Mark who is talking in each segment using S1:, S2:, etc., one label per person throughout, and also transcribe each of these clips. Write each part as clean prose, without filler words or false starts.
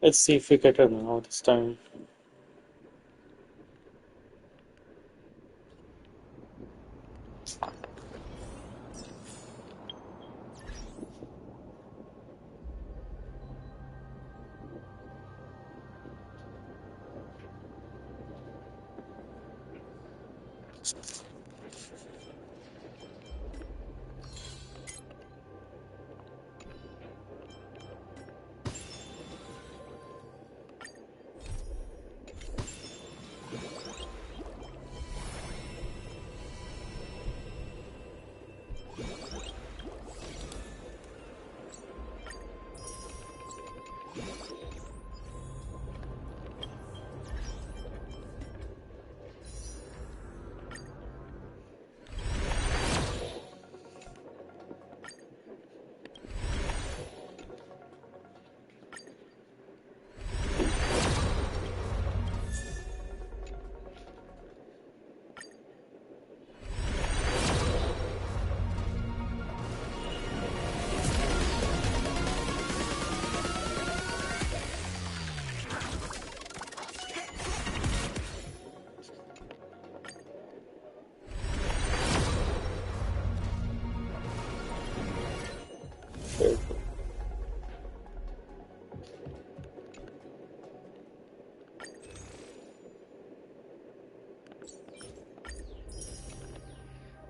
S1: Let's see if we get her now this time.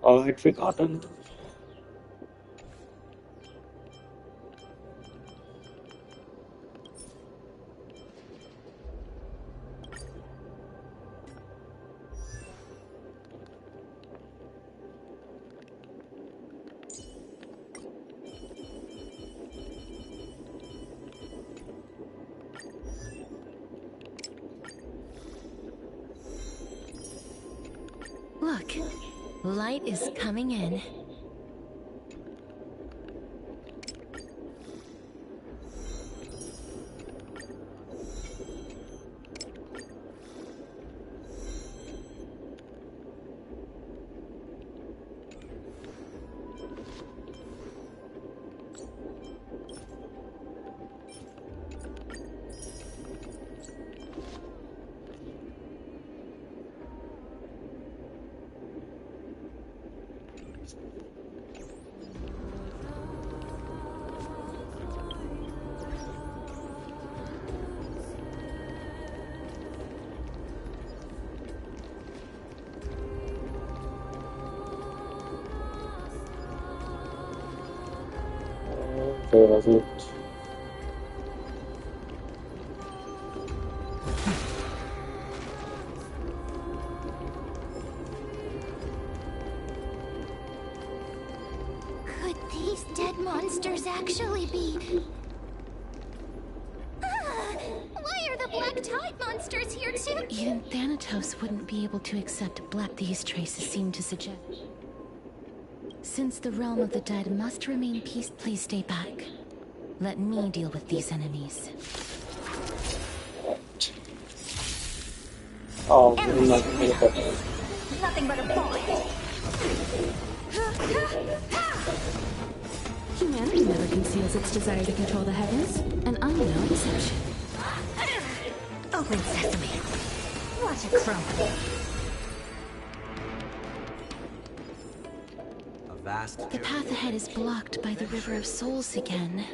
S1: Alright, forgotten.
S2: Look, light is coming in.
S1: Where was it?
S3: Could these dead monsters actually be... Why are the Black Tide monsters here too?
S2: Even Thanatos wouldn't be able to accept black these traces seem to suggest. Since the realm of the dead must remain peace, please stay back. Let me deal with these enemies.
S1: Oh,
S3: Nothing but a bullet.
S2: Humanity never conceals its desire to control the heavens, and I'm no exception.
S3: Open sesame. Watch it crumble.
S2: The path ahead is blocked by the River of Souls again.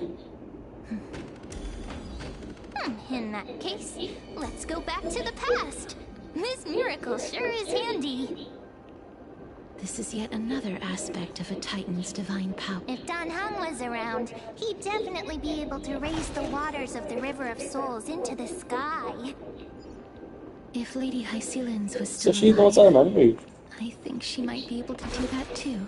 S3: In that case, let's go back to the past. This miracle sure is handy.
S2: This is yet another aspect of a Titan's divine power.
S3: If Dan Heng was around, he'd definitely be able to raise the waters of the River of Souls into the sky.
S2: If Lady Hycelins was
S1: So
S2: still
S1: she knows
S2: alive,
S1: our memory.
S2: I think she might be able to do that too.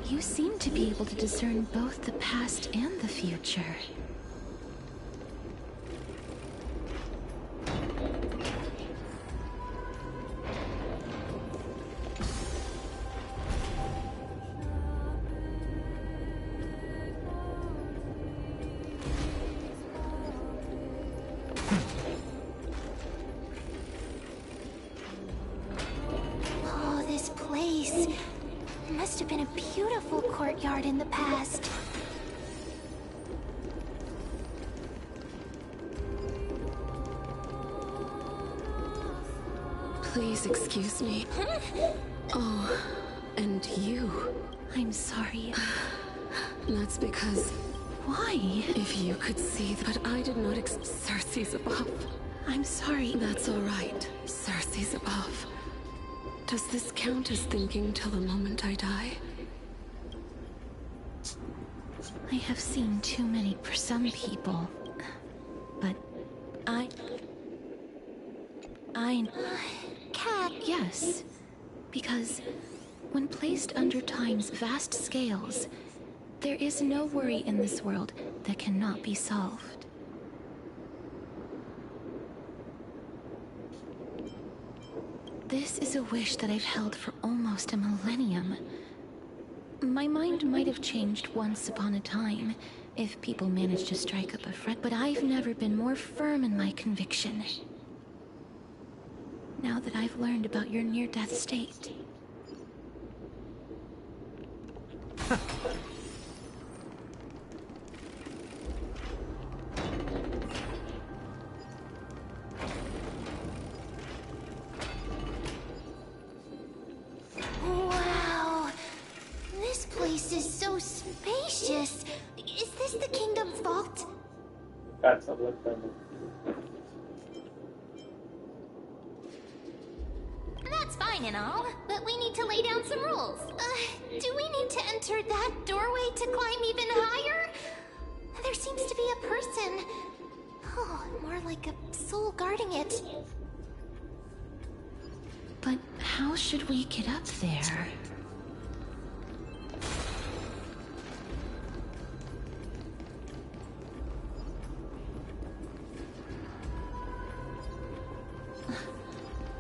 S2: You seem to be able to discern both the past and the future.
S3: Oh, this place. Must have been a beautiful courtyard in the past.
S4: Please excuse me. Oh, and you.
S2: I'm sorry.
S4: That's because
S2: Why?
S4: if you could see that I did not Cersei's above.
S2: I'm sorry.
S4: That's all right. Cersei's above. Does this count as thinking till the moment I die?
S2: I have seen too many for some people. But I...
S3: Cat.
S2: Yes. Because when placed under time's vast scales, there is no worry in this world that cannot be solved. This is a wish that I've held for almost a millennium. My mind might have changed once upon a time, if people managed to strike up a friend, but I've never been more firm in my conviction. Now that I've learned about your near-death state.
S3: Wow. This place is so spacious. Is this the kingdom's vault?
S1: That's a blood family.
S3: That's fine and all, but we need to lay down some rules. Do we need to enter that doorway to climb even higher? There seems to be a person. Oh, more like a soul guarding it.
S2: But how should we get up there?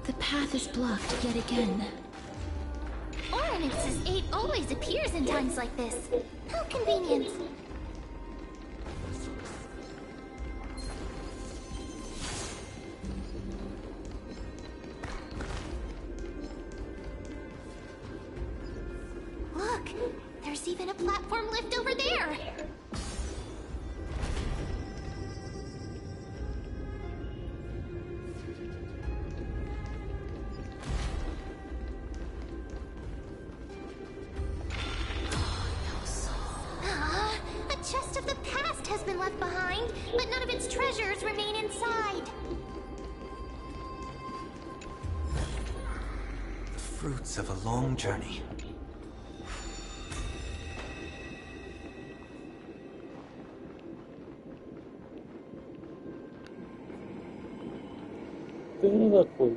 S2: The path is blocked yet again.
S3: Ordinance's 8 always appears in times like this. How convenient. Look, there's even a platform lift over there. A chest of the past has been left behind, but none of its treasures remain inside.
S5: Fruits of a long journey.
S1: Things are cool.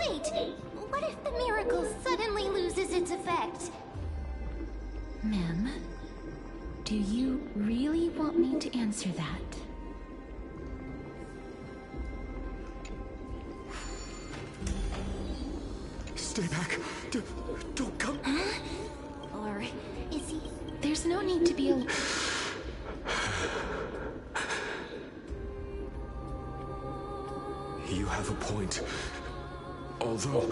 S3: Wait! What if the miracle suddenly loses its effect?
S2: Ma'am, do you really want me to answer that?
S5: Stay back. Don't come.
S3: Or is he...
S2: There's no need to be a...
S5: You have a point. Although...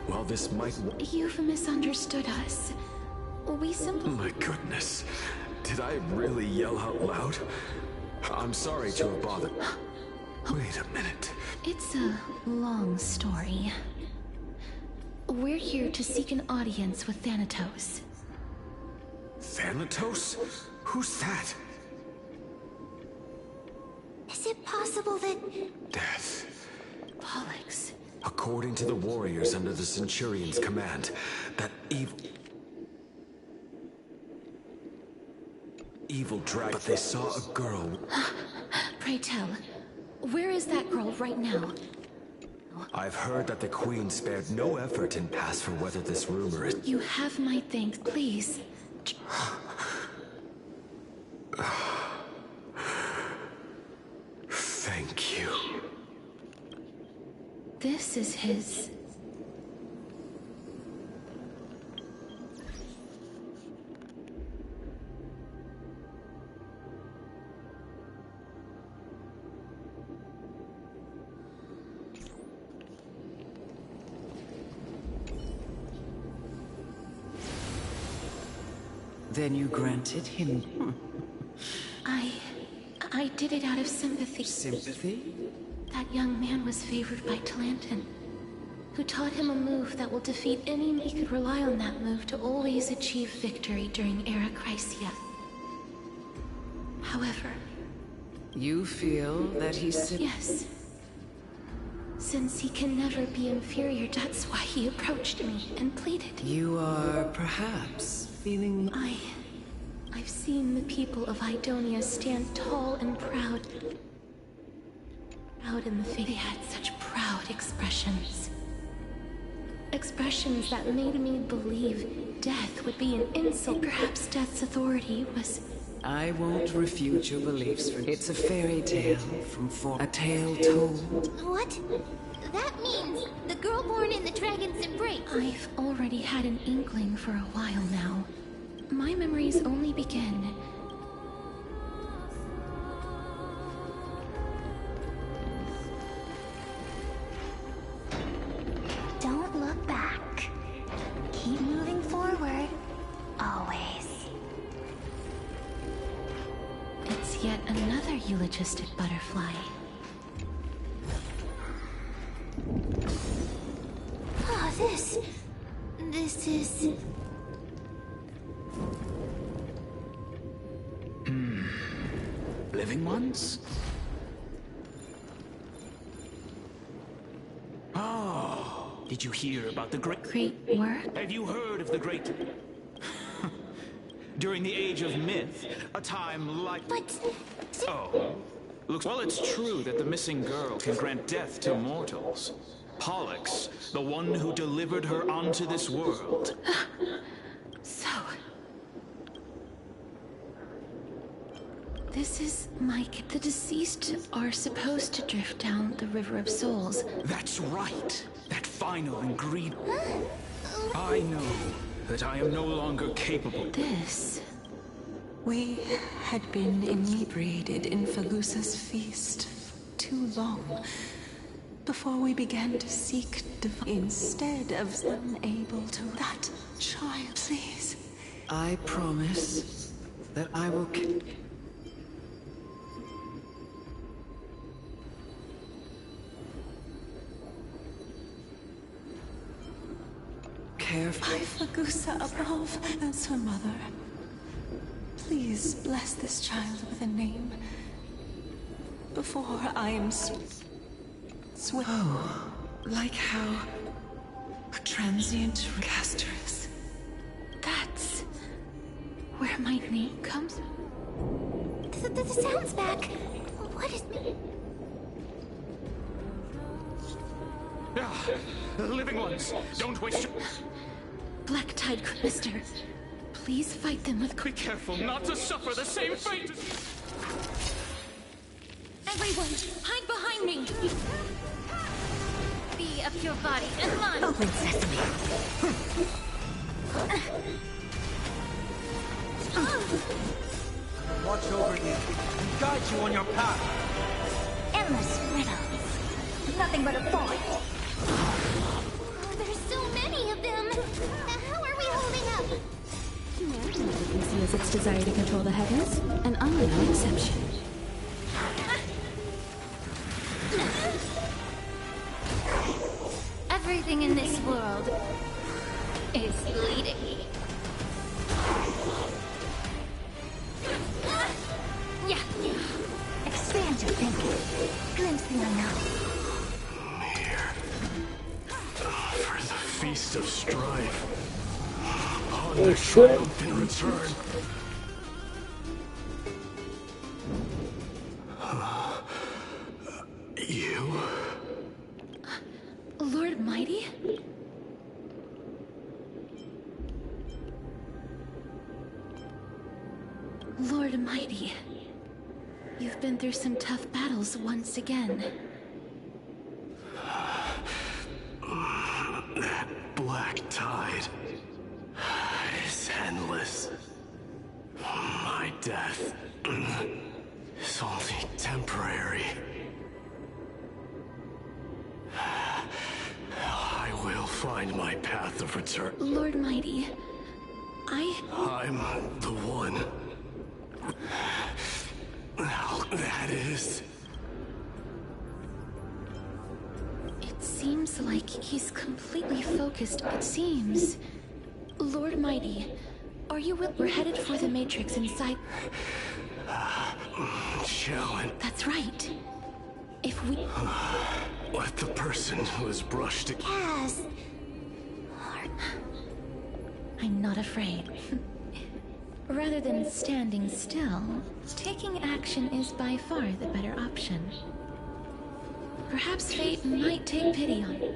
S5: While this might...
S2: You've misunderstood us. We simply...
S5: My goodness. Did I really yell out loud? I'm sorry to have bothered. Wait a minute.
S2: It's a long story. We're here to seek an audience with Thanatos.
S5: Thanatos? Who's that?
S3: Is it possible that...
S5: Death.
S2: Pollux.
S5: According to the warriors under the Centurion's command, that evil dragon. But they saw a girl.
S2: Pray tell, where is that girl right now?
S5: I've heard that the Queen spared no effort in pass for whether this rumor is...
S2: You have my thanks, please.
S5: Thank you.
S2: This is his...
S6: Then you granted him
S2: I did it out of sympathy.
S6: sympathy?
S2: That young man was favored by Talantin, who taught him a move that will defeat any... He could rely on that move to always achieve victory during Era Chrysia. However...
S6: You feel that he's...
S2: Yes. Since he can never be inferior, that's why he approached me and pleaded.
S6: You are perhaps feeling...
S2: I've seen the people of Idonia stand tall and proud. Proud in the face. They had such proud expressions. Expressions that made me believe death would be an insult. Perhaps death's authority was...
S6: I won't refute your beliefs. It's a fairy tale a tale told.
S3: What? That means the girl born in the dragon's embrace.
S2: I've already had an inkling for a while now. My memories only begin...
S3: Don't look back. Keep moving forward. Always.
S2: It's yet another eulogistic butterfly.
S3: Oh, this is...
S7: Living ones? Oh, did you hear about the great...
S2: Great work?
S7: Have you heard of the great... During the age of myth, a time like...
S3: But...
S7: Oh. Looks... Well, it's true that the missing girl can grant death to mortals. Pollux, the one who delivered her onto this world.
S2: So... This is Mike. The deceased are supposed to drift down the River of Souls.
S7: That's right. That final ingredient. I know that I am no longer capable.
S2: This...
S4: We had been inebriated in Fagusa's feast for too long before we began to seek instead of unable to... That child, please.
S6: I promise that I will... care
S4: By Fagusa above as her mother. Please bless this child with a name before I am
S6: Oh, like how a transient castress.
S2: That's... where my name comes from.
S3: The sound's back. What is...
S7: Ah, the living ones, don't waste your...
S2: Black Tide, Mister. Please fight them with...
S7: Be careful not to suffer the same fate!
S2: Everyone, hide behind me! Be a pure body and run!
S3: Open sesame.
S8: Watch over you and guide you on your path.
S3: Endless riddles. Nothing but a void. Oh, there's so many of them. How are we holding up?
S2: Humanity conceals its desire to control the heavens, and I'm no exception. Everything in this world is bleeding. Yeah.
S3: Expand your thinking. Glimpse the unknown.
S5: For the feast of strife. Upon
S1: Oh,
S5: their
S1: shit.
S5: triumphant return. You?
S2: Lord Mighty? Lord Mighty, you've been through some tough battles once again.
S5: That black tide is endless. My death is only temporary. I will find my path of return.
S2: Lord Mighty,
S5: I'm the one. Now, that is...
S2: It seems like he's completely focused, it seems. Lord Mighty, are you with... We're headed for the Matrix inside...
S5: Challenge.
S2: That's right. If we...
S5: Let the person who has brushed it...
S3: Yes.
S2: I'm not afraid. Rather than standing still, taking action is by far the better option. Perhaps fate might take pity on you.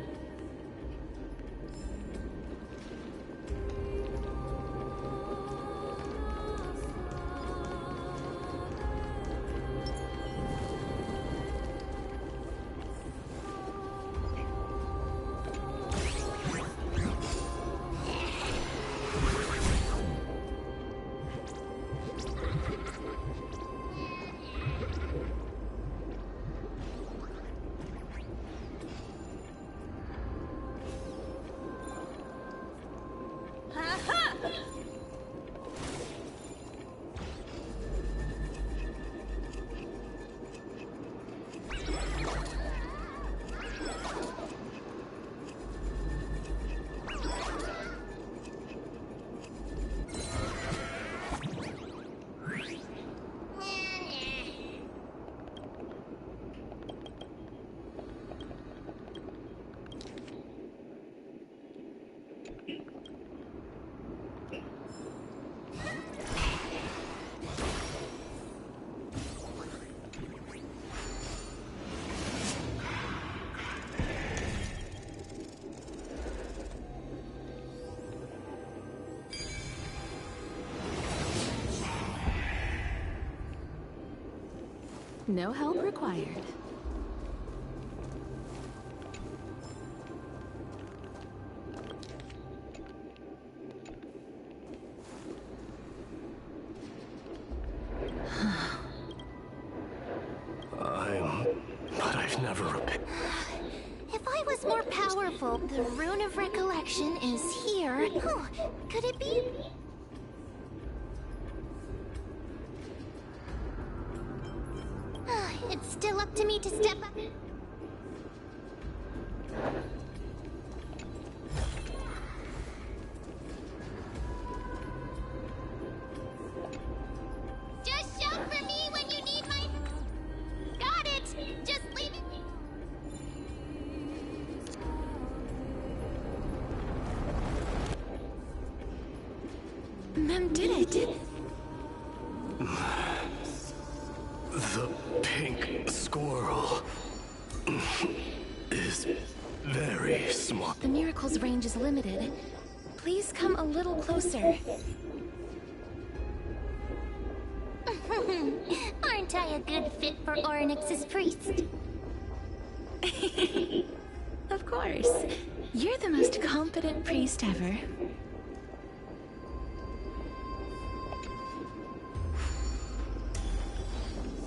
S2: No help required.
S5: But I've never repented.
S3: If I was more powerful, the Rune of Recollection is here. Oh, could it be? It's still up to me to step up. Just shout for me when you need my... Got it! Just leave it.
S2: Mem did it!
S5: The pink squirrel is very very smart.
S2: The miracle's range is limited. Please come a little closer.
S3: Aren't I a good fit for Ornyx's priest?
S2: Of course. You're the most competent priest ever.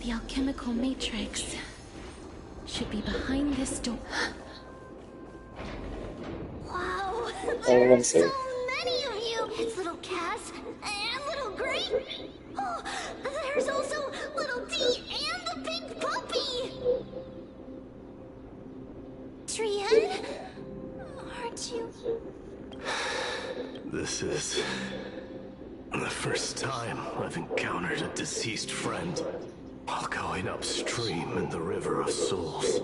S2: The alchemical matrix should be behind this door.
S3: Wow,
S1: All
S3: there are
S1: one
S3: so
S1: side.
S3: many of you! It's little Cass and little Grape. Oh, there's also little D and the pink puppy! Trian? Aren't you?
S5: This is the first time I've encountered a deceased friend while going upstream in the River of Souls.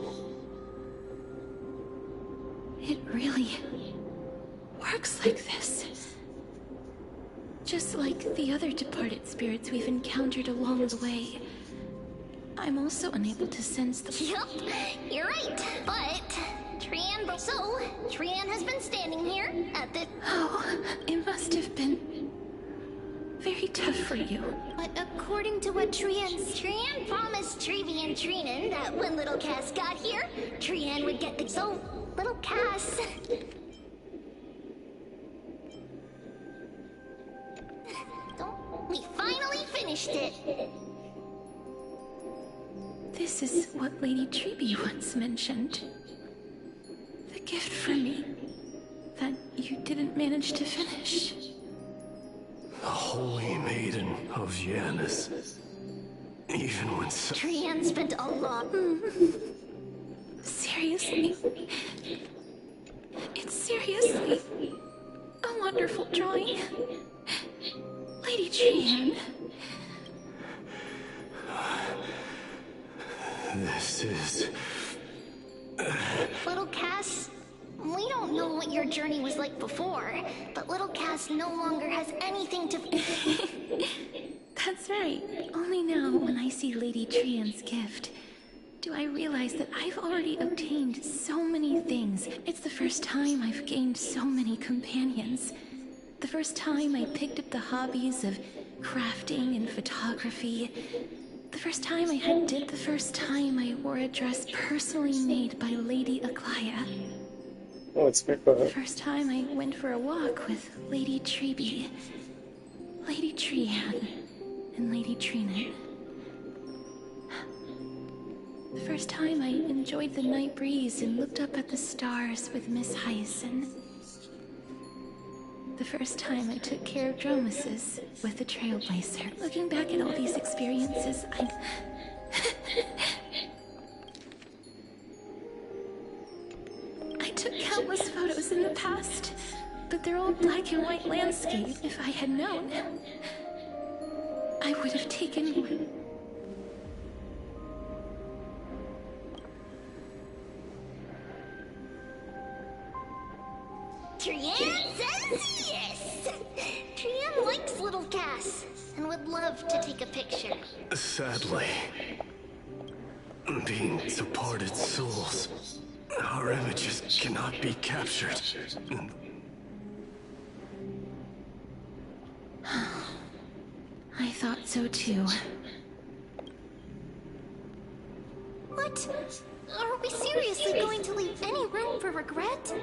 S2: It really works like this. Just like the other departed spirits we've encountered along the way. I'm also unable to sense the...
S3: Yup, you're right. But Trian has been standing here at the...
S2: Oh, it must have been very tough for you.
S3: But according to what Trian promised Trevi and Trinan that when little Cass got here, Trian would get the... So, little Cass... We finally finished it!
S2: This is what Lady Trevi once mentioned. The gift for me that you didn't manage to finish.
S5: The Holy Maiden of Janus. Even when
S3: Trian spent a lot...
S2: Seriously? It's seriously a wonderful drawing. Lady Trian.
S5: This is...
S3: Little Cass, we don't know what your journey was like before, but little Cass no longer has anything to...
S2: That's right. Only now, when I see Lady Trian's gift, do I realize that I've already obtained so many things. It's the first time I've gained so many companions. The first time I picked up the hobbies of crafting and photography. The first time the first time I wore a dress personally made by Lady Aglaya.
S1: Oh, it's made for
S2: The
S1: her.
S2: first time I went for a walk with Lady Trebi, Lady Trian, and Lady Trinan. The first time I enjoyed the night breeze and looked up at the stars with Miss Hyacinth. The first time I took care of Dromuses with the Trailblazer. Looking back at all these experiences, I took countless photos in the past, but they're all black and white landscape. If I had known, I would have taken one.
S3: Trian says yes! Trian likes little Cass and would love to take a picture.
S5: Sadly, being departed souls, our images cannot be captured.
S2: I thought so too.
S3: What? Are we seriously going to leave any room for regret?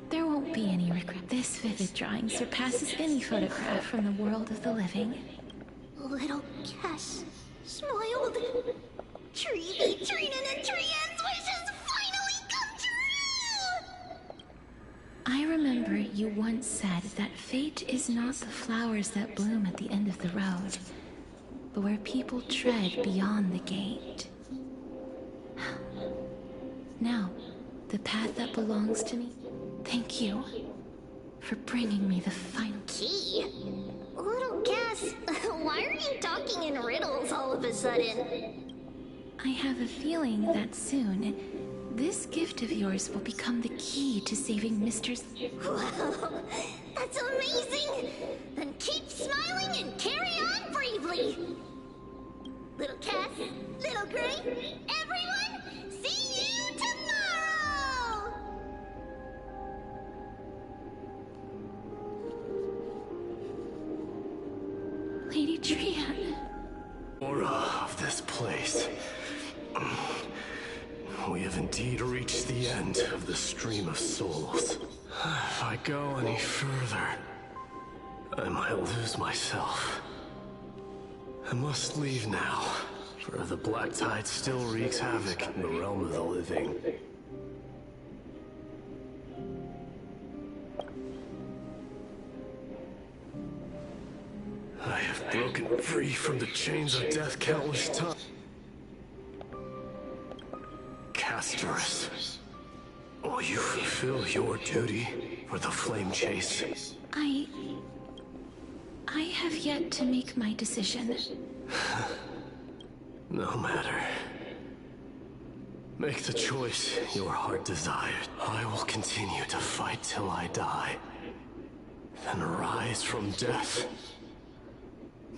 S2: There won't be any regret. This vivid drawing surpasses any photograph from the world of the living.
S3: Little Cass smiled. Trevi, Trinan, and Trian's wishes finally come true!
S2: I remember you once said that fate is not the flowers that bloom at the end of the road, but where people tread beyond the gate. Now, the path that belongs to me, thank you for bringing me the final
S3: Key? Little Cass, why are you talking in riddles all of a sudden?
S2: I have a feeling that soon, this gift of yours will become the key to saving Mr.
S3: Wow, that's amazing! Then keep smiling and carry on bravely! Little Cass, little great! Everyone, see you tomorrow!
S2: Lady Trian.
S5: Aura of this place. We have indeed reached the end of the stream of souls. If I go any further, I might lose myself. I must leave now, for the black tide still wreaks havoc in the realm of the living. I have broken free from the chains of death countless times. Castorus, will you fulfill your duty for the flame chase?
S2: I have yet to make my decision.
S5: No matter. Make the choice your heart desires. I will continue to fight till I die. Then rise from death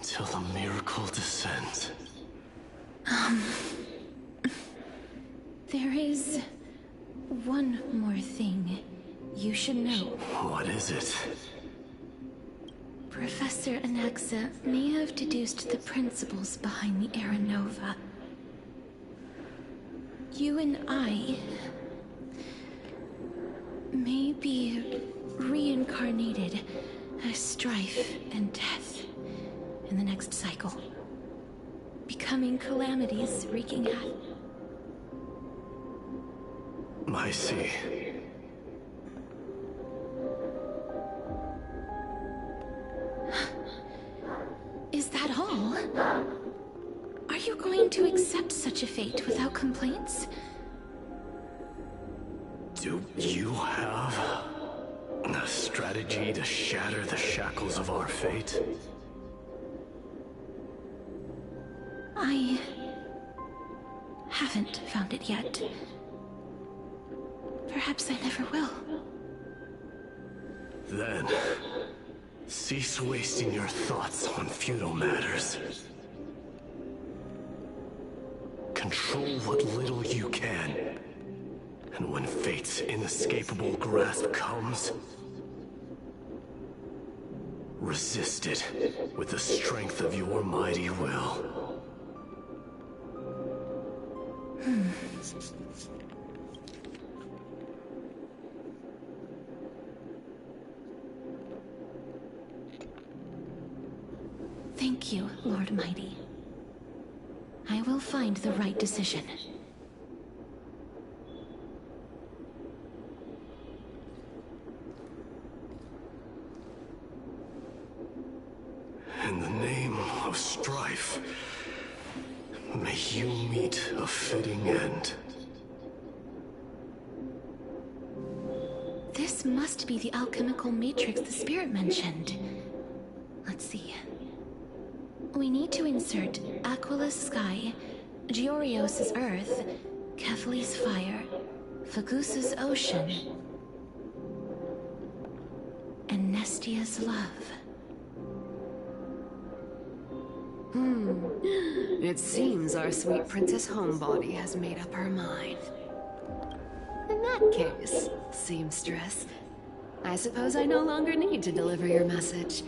S5: till the miracle descends.
S2: There is one more thing you should know.
S5: What is it?
S2: Professor Anaxa may have deduced the principles behind the Era Nova. You and I may be reincarnated as strife and death in the next cycle, becoming calamities wreaking havoc.
S5: I see.
S2: Is that all? Are you going to accept such a fate without complaints?
S5: Do you have a strategy to shatter the shackles of our fate?
S2: I haven't found it yet. Perhaps I never will.
S5: Then, cease wasting your thoughts on futile matters. Control what little you can. And when fate's inescapable grasp comes, resist it with the strength of your mighty will.
S2: Thank you, Lord Mighty. I will find the right decision.
S5: In the name of strife, may you meet a fitting end.
S2: This must be the alchemical matrix the spirit mentioned. Let's see. We need to insert Aquila's sky, Georios' earth, Kethli's fire, Fagusa's ocean, and Nestia's love.
S6: It seems our sweet Princess Homebody has made up her mind. In that case, seamstress, I suppose I no longer need to deliver your message.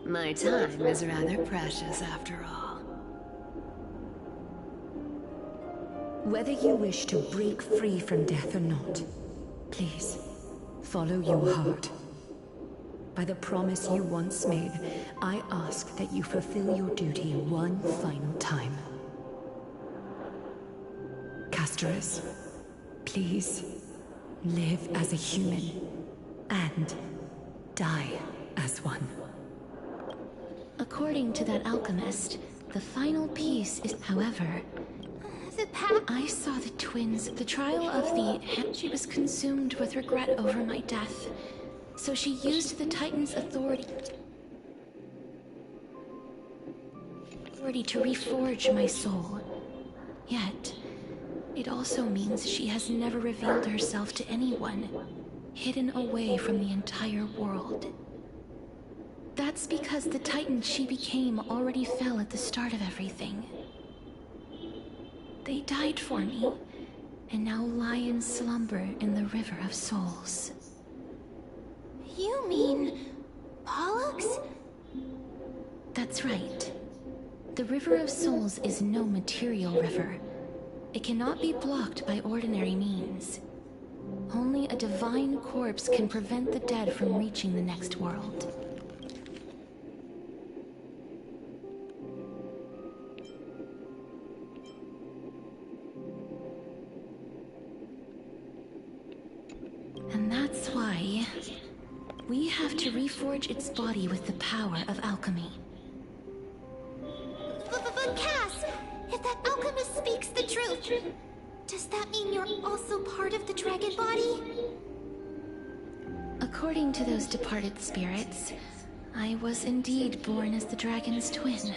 S6: My time is rather precious after all.
S9: Whether you wish to break free from death or not, please, follow your heart. By the promise you once made, I ask that you fulfill your duty one final time. Castorus, please, live as a human, and die as one.
S2: According to that alchemist, the final piece is, however,
S3: The path.
S2: I saw the twins, the trial of the... She was consumed with regret over my death. So she used the Titan's authority to reforge my soul. Yet, it also means she has never revealed herself to anyone, hidden away from the entire world. That's because the Titan she became already fell at the start of everything. They died for me, and now lie in slumber in the River of Souls.
S3: You mean... Pollux?
S2: That's right. The River of Souls is no material river. It cannot be blocked by ordinary means. Only a divine corpse can prevent the dead from reaching the next world. And that's why we have to reforge its body with the power of alchemy.
S3: But Cass, if that alchemist speaks the truth, does that mean you're also part of the dragon body?
S2: According to those departed spirits, I was indeed born as the dragon's twin.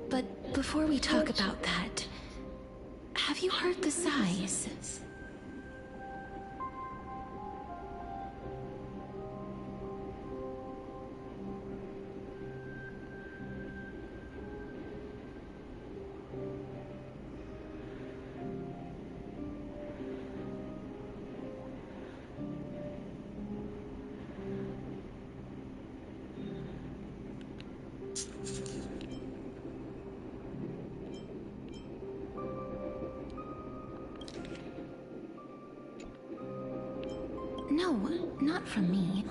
S2: But before we talk about that, have you heard the sighs? No, not from me.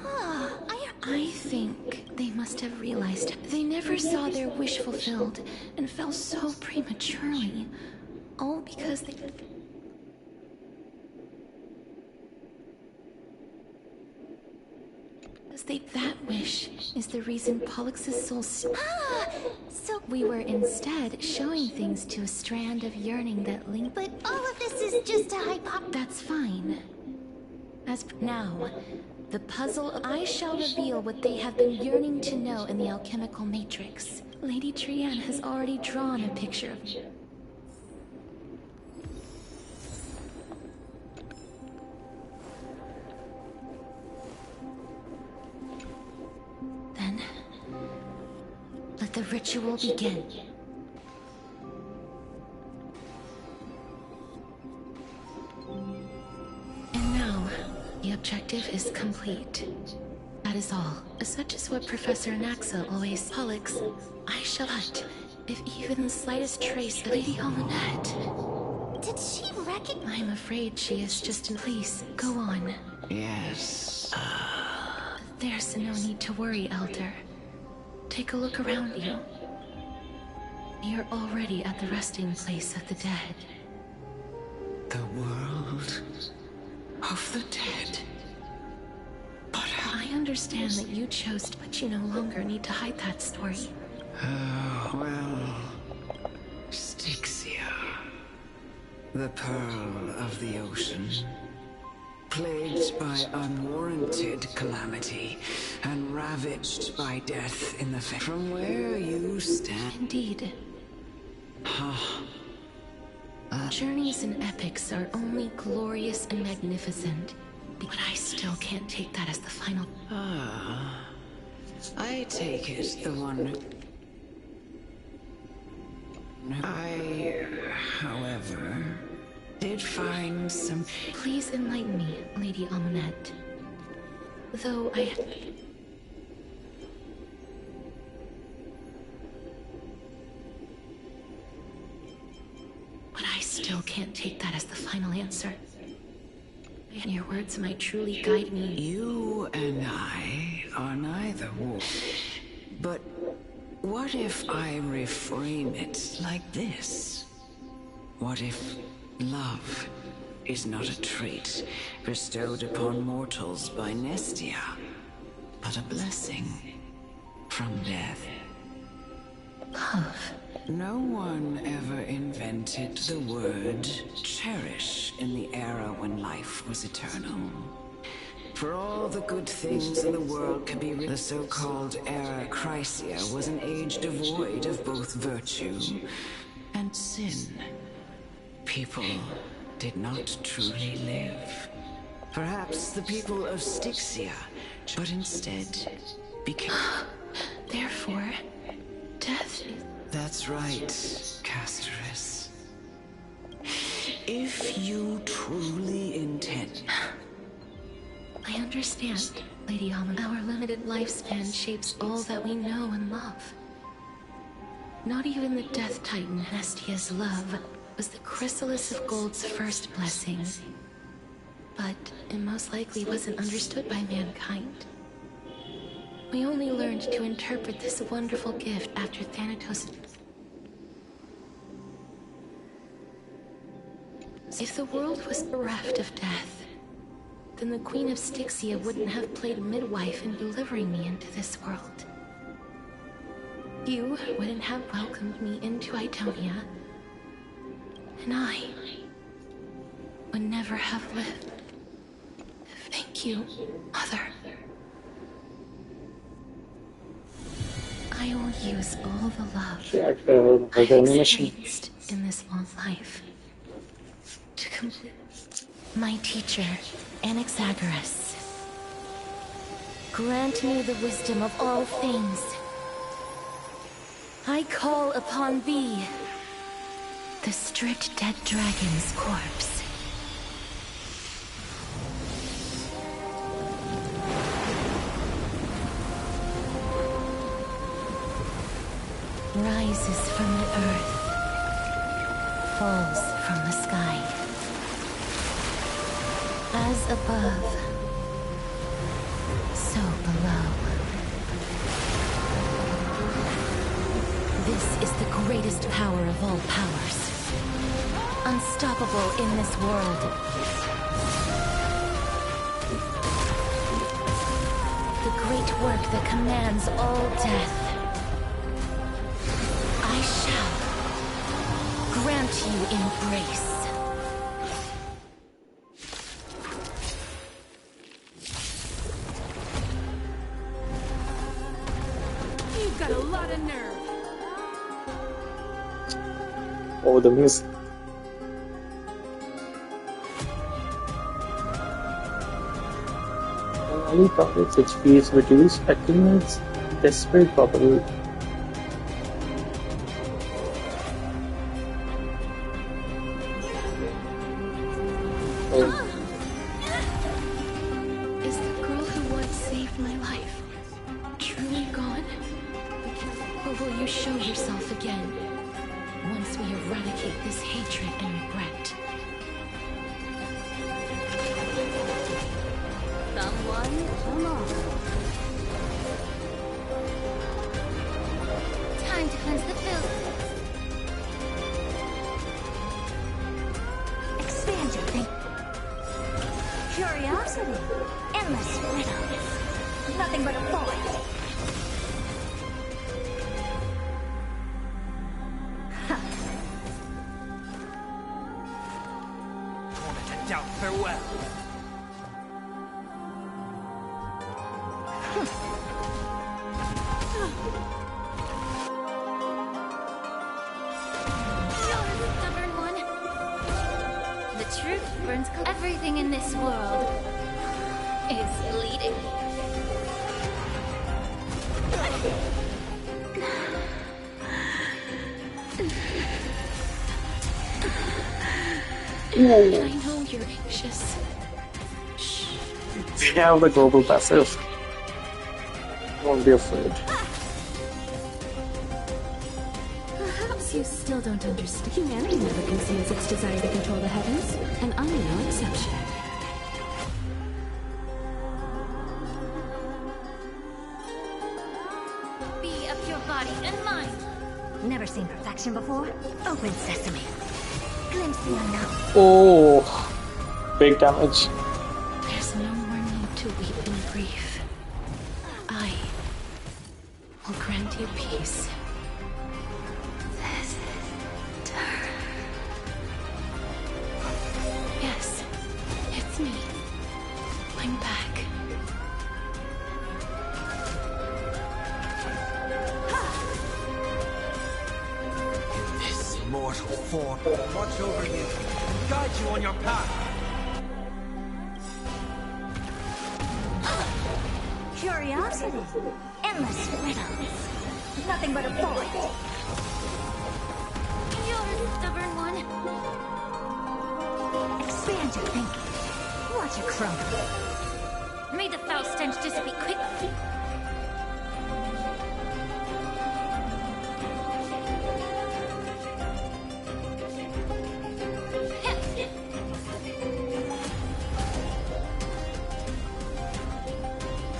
S2: I think they must have realized they never saw their wish fulfilled and fell so prematurely. All because that wish is the reason Pollux's soul...
S3: So
S2: We were instead showing things to a strand of yearning that linked...
S3: But all of this is just a hypothesis.
S2: That's fine. Now, the puzzle, I shall reveal what they have been yearning to know in the alchemical matrix. Lady Trianne has already drawn a picture of me. Then, let the ritual begin. The objective is complete. That is all. Such is what Professor Naxa always... Pollux, I shall not, if even the slightest trace of Lady Almanette.
S3: Did she recognize...
S2: I'm afraid she is just in... Please, go on.
S5: Yes.
S2: There's no need to worry, Elder. Take a look around you. You're already at the resting place of the dead.
S4: The world of the dead. But how...
S2: I understand that you chose, but you no longer need to hide that story.
S4: Well... Styxia. The pearl of the ocean. Plagued by unwarranted calamity, and ravaged by death in the from where you stand.
S2: Indeed. Journeys and epics are only glorious and magnificent, but I still can't take that as the final...
S4: I take it the one... I, however, did find some...
S2: Please enlighten me, Lady Almanette. Though I... But I still can't take that as the final answer. Your words might truly guide me.
S4: You and I are neither wolves. But what if I reframe it like this? What if love is not a trait bestowed upon mortals by Nestia, but a blessing from death?
S2: Love.
S4: No one ever invented the word cherish in the era when life was eternal. For all the good things in the world could be written, the so-called era Chrysia was an age devoid of both virtue and sin. People did not truly live. Perhaps the people of Styxia, but instead became...
S2: Therefore, death is...
S4: That's right, Casterus. If you truly intend...
S2: I understand, Lady Alma. Our limited lifespan shapes all that we know and love. Not even the Death Titan Hestia's love was the chrysalis of gold's first blessing. But it most likely wasn't understood by mankind. We only learned to interpret this wonderful gift after Thanatos. If the world was bereft of death, then the Queen of Styxia wouldn't have played midwife in delivering me into this world. You wouldn't have welcomed me into Itonia, and I would never have lived. Thank you, Mother. I will use all the love I experienced in this long life to complete. My teacher, Anaxagoras, grant me the wisdom of all things. I call upon thee, the stripped dead dragon's corpse. Rises from the earth, falls from the sky. As above, so below. This is the greatest power of all powers. Unstoppable in this world. The great work that commands all death. I shall grant you embrace.
S6: You've got a lot of nerve.
S1: Oh, the music. When any target's HP is reduced, activates Desperate Bubble.
S2: Is the girl who once saved my life truly gone? Or will you show yourself again once we eradicate this hatred and regret?
S3: Someone, come on. Time to cleanse the filth. Expand your think. Curiosity. Endless riddles. Nothing but a void.
S8: Torment and doubt, farewell.
S3: Stubborn one. The truth burns. Everything in this world is bleeding.
S2: I know you're anxious. Shh.
S1: We have the global passive. Won't be afraid.
S2: Perhaps you still don't understand. Humanity never conceals its desire to control the heavens, and I'm no exception.
S3: Be of your body and mind. Never seen perfection before? Open sesame. Glimpse the unknown.
S1: Oh, big damage.
S2: There's no more need to weep in grief. I will grant you peace. Yes, it's me. I'm back.
S8: In this mortal form, watch over you, guide you on your path.
S3: Curiosity. Endless riddles. Nothing but a void. You're a stubborn one.
S2: Expand your thinking. Watch it crumble. May the foul stench dissipate quickly.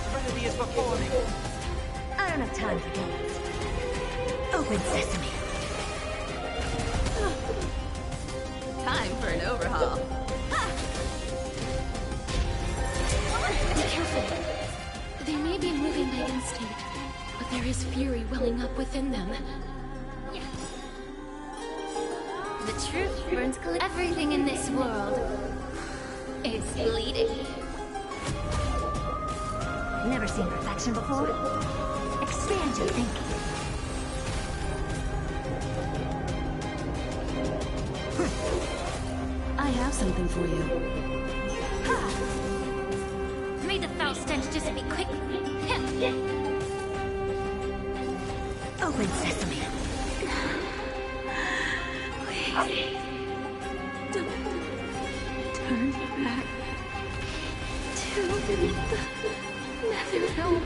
S8: Serenity is before me.
S2: I don't have time for games. Open sesame.
S6: Time for an overhaul.
S2: Be careful. They may be moving by instinct, but there is fury welling up within them. The truth burns clear. Everything in this world is bleeding. Never seen perfection before? Expand your thinking.
S6: I have something for you.
S2: May the foul stench dissipate quickly. Open sesame.
S4: Please. Don't turn back to the Netherrealm.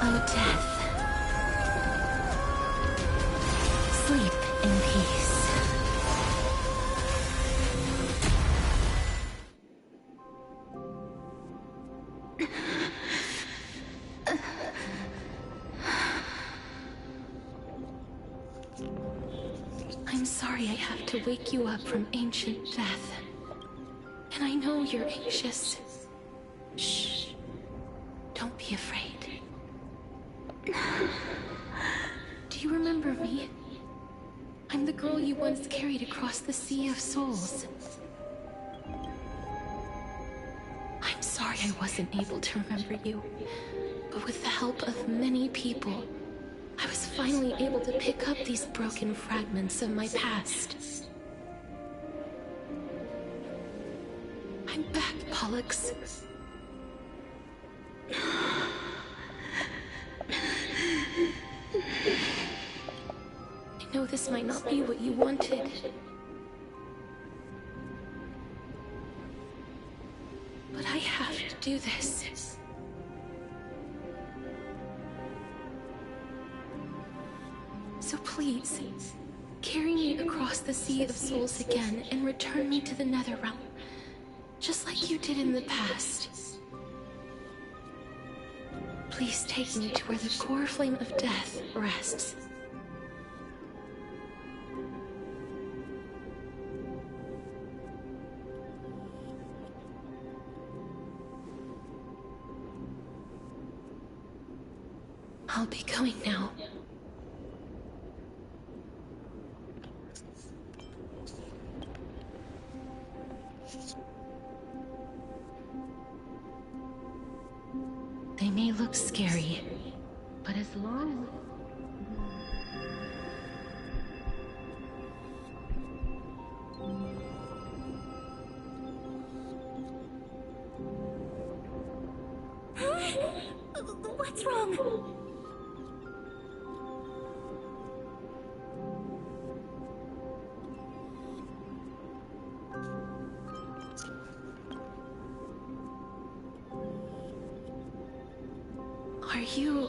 S2: Oh, death. Sleep in peace. I'm sorry I have to wake you up from ancient death. And I know you're anxious. Shh. Don't be afraid. Do you remember me? I'm the girl you once carried across the Sea of Souls. I'm sorry I wasn't able to remember you, but with the help of many people, I was finally able to pick up these broken fragments of my past. I'm back, Pollux. I know this might not be what you wanted. But I have to do this. So please, carry me across the Sea of Souls again and return me to the Netherrealm, just like you did in the past. Please take me to where the core flame of death rests. I'll be going now. They may look scary, but as long
S3: What's wrong?
S2: Are you...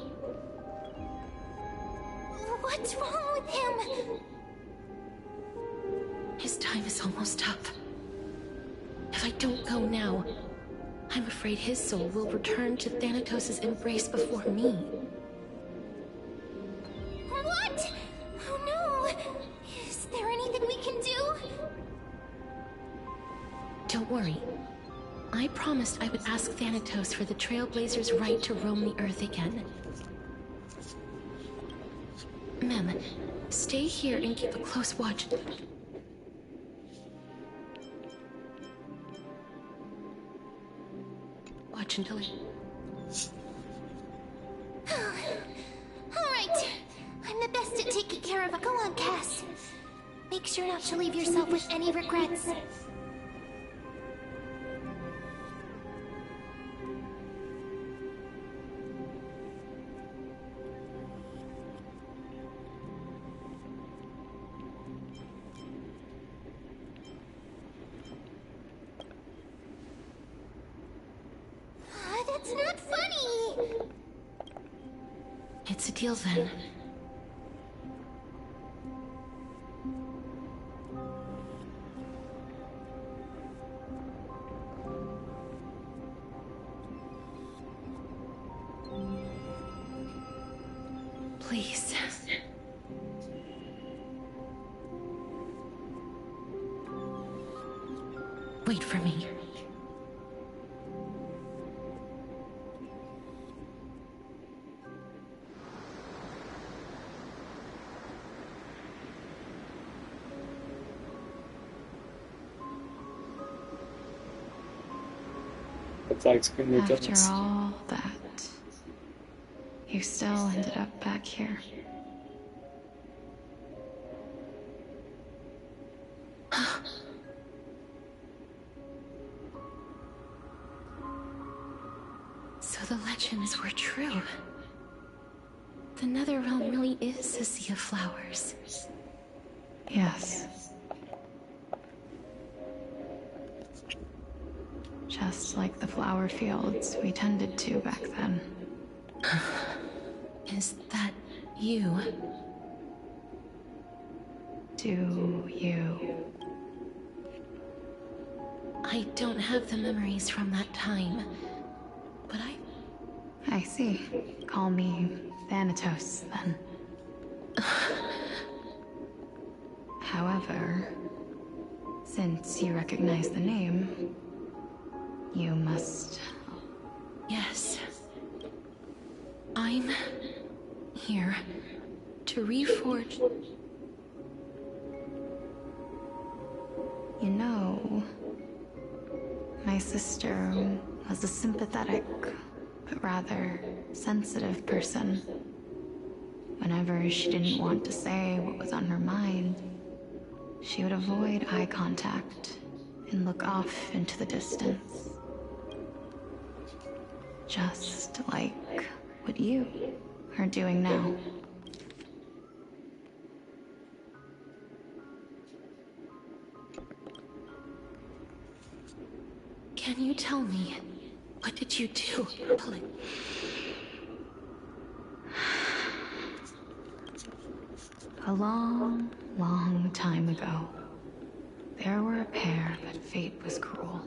S3: What's wrong with him?
S2: His time is almost up. If I don't go now, I'm afraid his soul will return to Thanatos' embrace before me.
S3: What? Oh no! Is there anything we can do?
S2: Don't worry. I promised I would ask Thanatos for the Trailblazers' right to roam the Earth again. Mem, stay here and keep a close watch. Watch until it...
S3: Alright. I'm the best at taking care of it. Go on, Cass. Make sure not to leave yourself with any regrets. That's not funny!
S2: It's a deal then. Please. Wait for me.
S1: Thanks, can you tell
S10: After
S1: us?
S10: all that, you still ended up back here.
S2: So the legends were true. The Netherrealm really is a sea of flowers.
S10: Yes. Just like the flower fields we tended to back then.
S2: Is that you?
S10: Do you?
S2: I don't have the memories from that time, but
S10: I see. Call me Thanatos, then. However, since you recognize the name, you must...
S2: Yes. I'm here to reforge.
S10: You know, my sister was a sympathetic, but rather sensitive person. Whenever she didn't want to say what was on her mind, she would avoid eye contact and look off into the distance. Just like what you are doing now.
S2: Can you tell me, what did you do?
S10: A long, long time ago, there were a pair, but fate was cruel.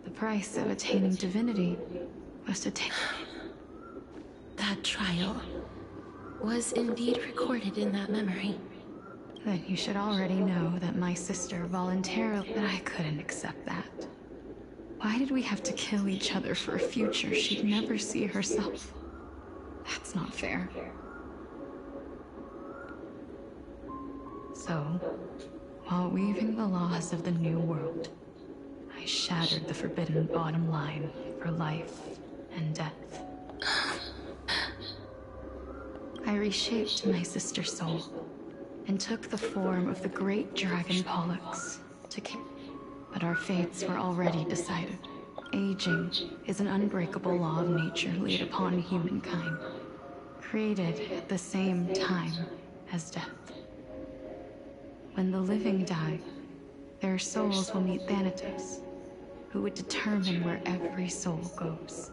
S10: The price of attaining divinity was to take...
S2: That trial was indeed recorded in that memory.
S10: Then you should already know that my sister voluntarily... But I couldn't accept that. Why did we have to kill each other for a future she'd never see herself? That's not fair. So, while weaving the laws of the new world, I shattered the forbidden bottom line for life and death. I reshaped my sister's soul and took the form of the great dragon Pollux to kill. But our fates were already decided. Aging is an unbreakable law of nature laid upon humankind, created at the same time as death. When the living die, their souls will meet Thanatos, who would determine where every soul goes.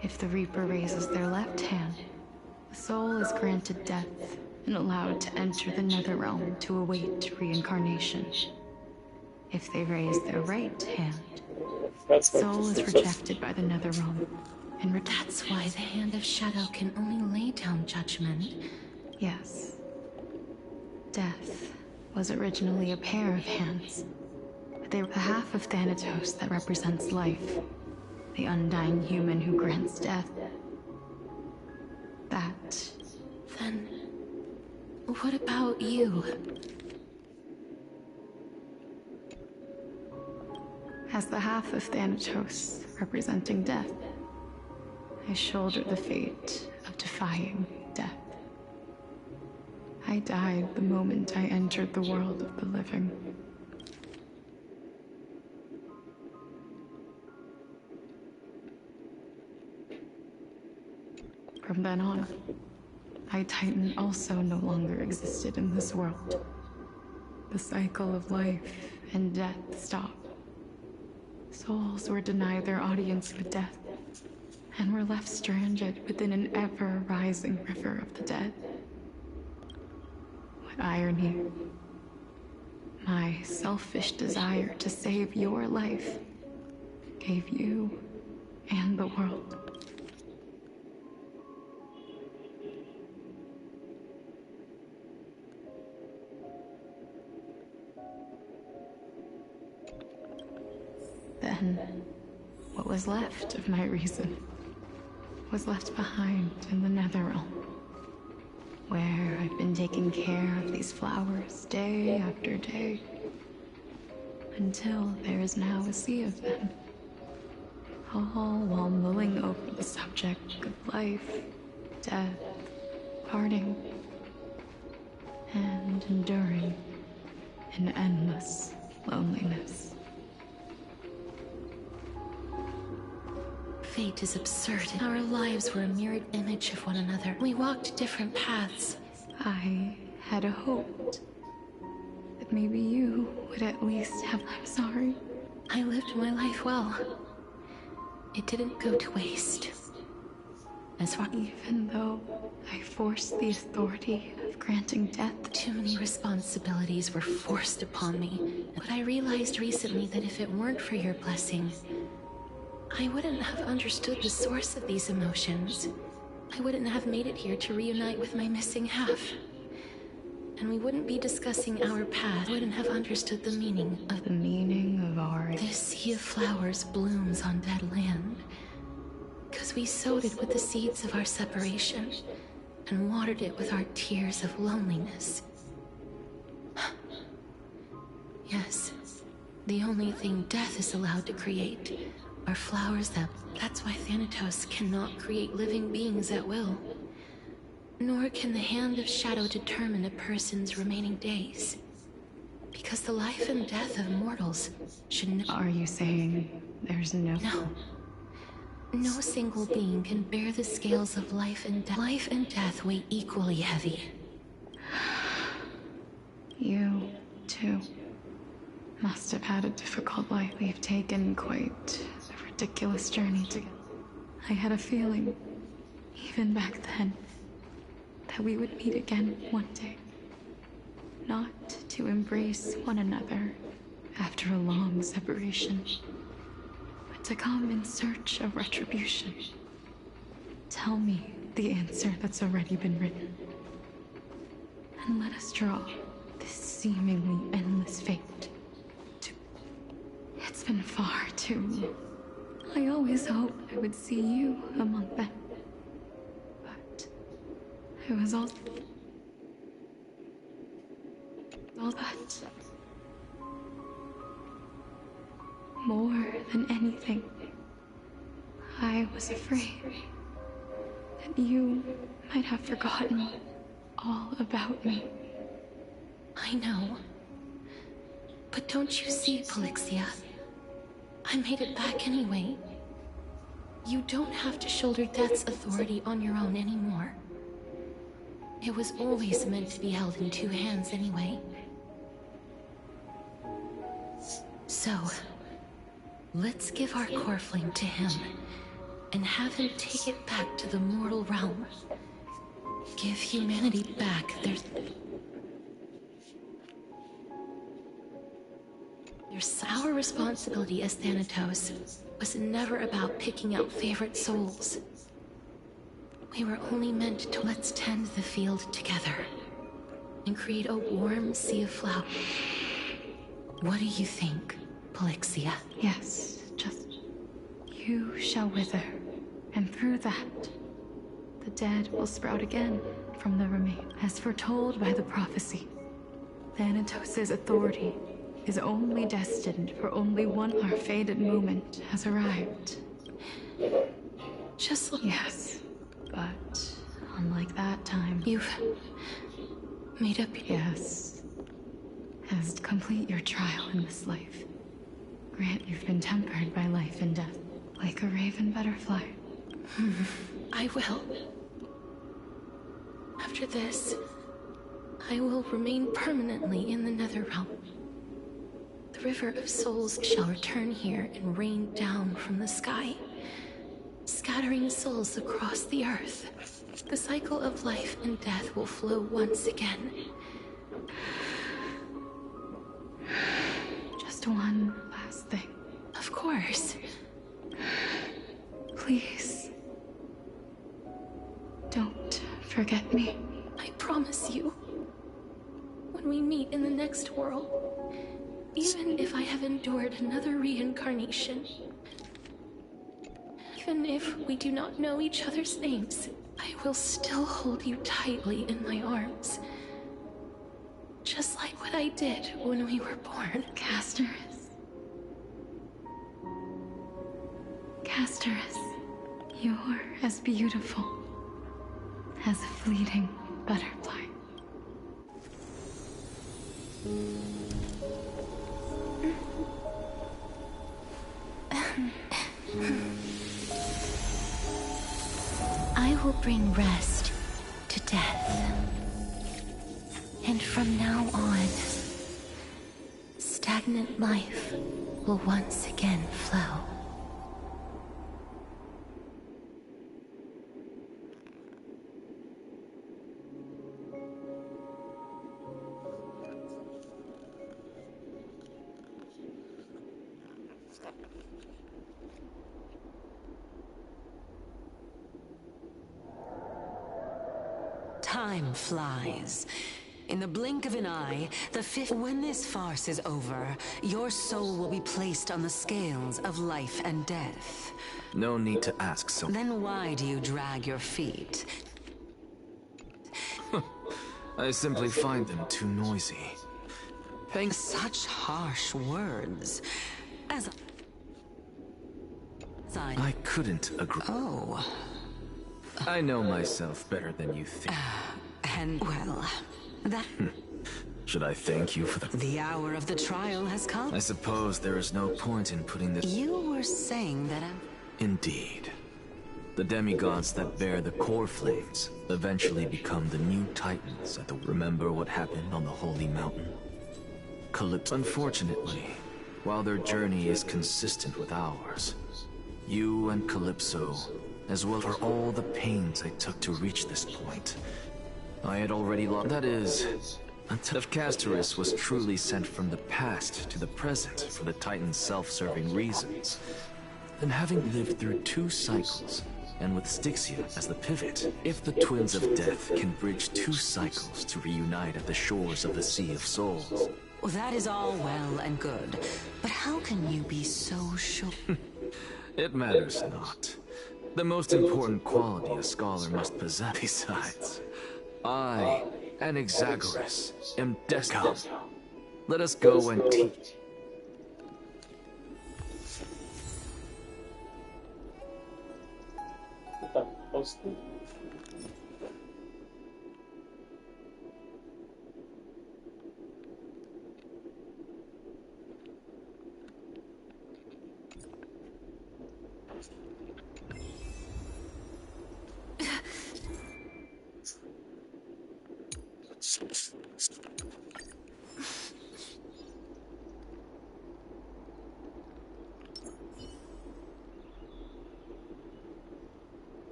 S10: If the Reaper raises their left hand, the soul is granted death and allowed to enter the Netherrealm to await reincarnation. If they raise their right hand, the soul is rejected by the Netherrealm and
S2: That's why the Hand of Shadow can only lay down judgment.
S10: Yes. Death was originally a pair of hands, but they were the half of Thanatos that represents life, the undying human who grants death. That...
S2: Then, what about you?
S10: As the half of Thanatos representing death, I shoulder the fate of defying death. I died the moment I entered the world of the living. From then on, High Titan also no longer existed in this world. The cycle of life and death stopped. Souls were denied their audience with death, and were left stranded within an ever-rising river of the dead. What irony. My selfish desire to save your life gave you and the world. Then, what was left of my reason was left behind in the Netherrealm, where I've been taking care of these flowers day after day, until there is now a sea of them, all while mulling over the subject of life, death, parting, and enduring an endless loneliness.
S2: Fate is absurd. Our lives were a mirrored image of one another. We walked different paths.
S10: I had hoped that maybe you would at least have... I'm sorry.
S2: I lived my life well. It didn't go to waste. As far...
S10: Even though I forced the authority of granting death...
S2: Too many responsibilities were forced upon me. But I realized recently that if it weren't for your blessing, I wouldn't have understood the source of these emotions. I wouldn't have made it here to reunite with my missing half. And we wouldn't be discussing our path. I wouldn't have understood the meaning of...
S10: The meaning of our...
S2: This sea of flowers blooms on dead land. Because we sowed it with the seeds of our separation, and watered it with our tears of loneliness. Yes, the only thing death is allowed to create are flowers that... That's why Thanatos cannot create living beings at will. Nor can the hand of shadow determine a person's remaining days. Because the life and death of mortals should...
S10: Are you saying there's no...
S2: No. No single being can bear the scales of life and death. Life and death weigh equally heavy.
S10: You, too, must have had a difficult life. We've taken quite a ridiculous journey together. I had a feeling, even back then, that we would meet again one day. Not to embrace one another after a long separation, but to come in search of retribution. Tell me the answer that's already been written, and let us draw this seemingly endless fate to... It's been far too... I always hoped I would see you among them. But it was all that. More than anything, I was afraid that you might have forgotten all about me.
S2: I know. But don't you see, Polixia? I made it back anyway. You don't have to shoulder death's authority on your own anymore. It was always meant to be held in two hands anyway. So, let's give our core flame to him, and have him take it back to the mortal realm. Give humanity back their our responsibility as Thanatos was never about picking out favorite souls. We were only meant to... Let's tend the field together, and create a warm sea of flowers. What do you think, Polixia?
S10: Yes, just... You shall wither, and through that, the dead will sprout again from the remain. As foretold by the prophecy, Thanatos' authority is only destined for only one. Our fated moment has arrived.
S2: Just...
S10: Yes, but unlike that time...
S2: You've made up...
S10: Yes. As to complete your trial in this life, grant you've been tempered by life and death, like a raven butterfly.
S2: I will. After this, I will remain permanently in the Netherrealm. The River of Souls shall return here and rain down from the sky, scattering souls across the earth. The cycle of life and death will flow once again.
S10: Just one last thing.
S2: Of course.
S10: Please. Don't forget me.
S2: I promise you. When we meet in the next world, even if I have endured another reincarnation, even if we do not know each other's names, I will still hold you tightly in my arms. Just like what I did when we were born.
S10: Casterus. Casterus, you're as beautiful as a fleeting butterfly.
S2: I will bring rest to death. And from now on, stagnant life will once again flow.
S11: Time flies. In the blink of an eye, when this farce is over, your soul will be placed on the scales of life and death.
S12: No need to ask so.
S11: Then why do you drag your feet?
S12: I simply find them too noisy.
S11: Such harsh words.
S12: I couldn't agree.
S11: Oh.
S12: I know myself better than you think.
S11: And, well, that...
S12: Should I thank you for the...
S11: The hour of the trial has come.
S12: I suppose there is no point in putting this...
S11: You were saying that
S12: Indeed. The demigods that bear the core flames eventually become the new titans at the... Remember what happened on the Holy Mountain? Calypso. Unfortunately, while their journey is consistent with ours, you and Calypso, as well for all the pains I took to reach this point, I had already lost. That is, until if Casterus was truly sent from the past to the present for the Titan's self-serving reasons, then having lived through 2 cycles, and with Styxia as the pivot, if the Twins of Death can bridge 2 cycles to reunite at the shores of the Sea of Souls.
S11: Well, that is all well and good, but how can you be so sure?
S12: It matters not. The most important quality a scholar must possess. Besides, I, Anaxagoras, am destined. Let us go and teach.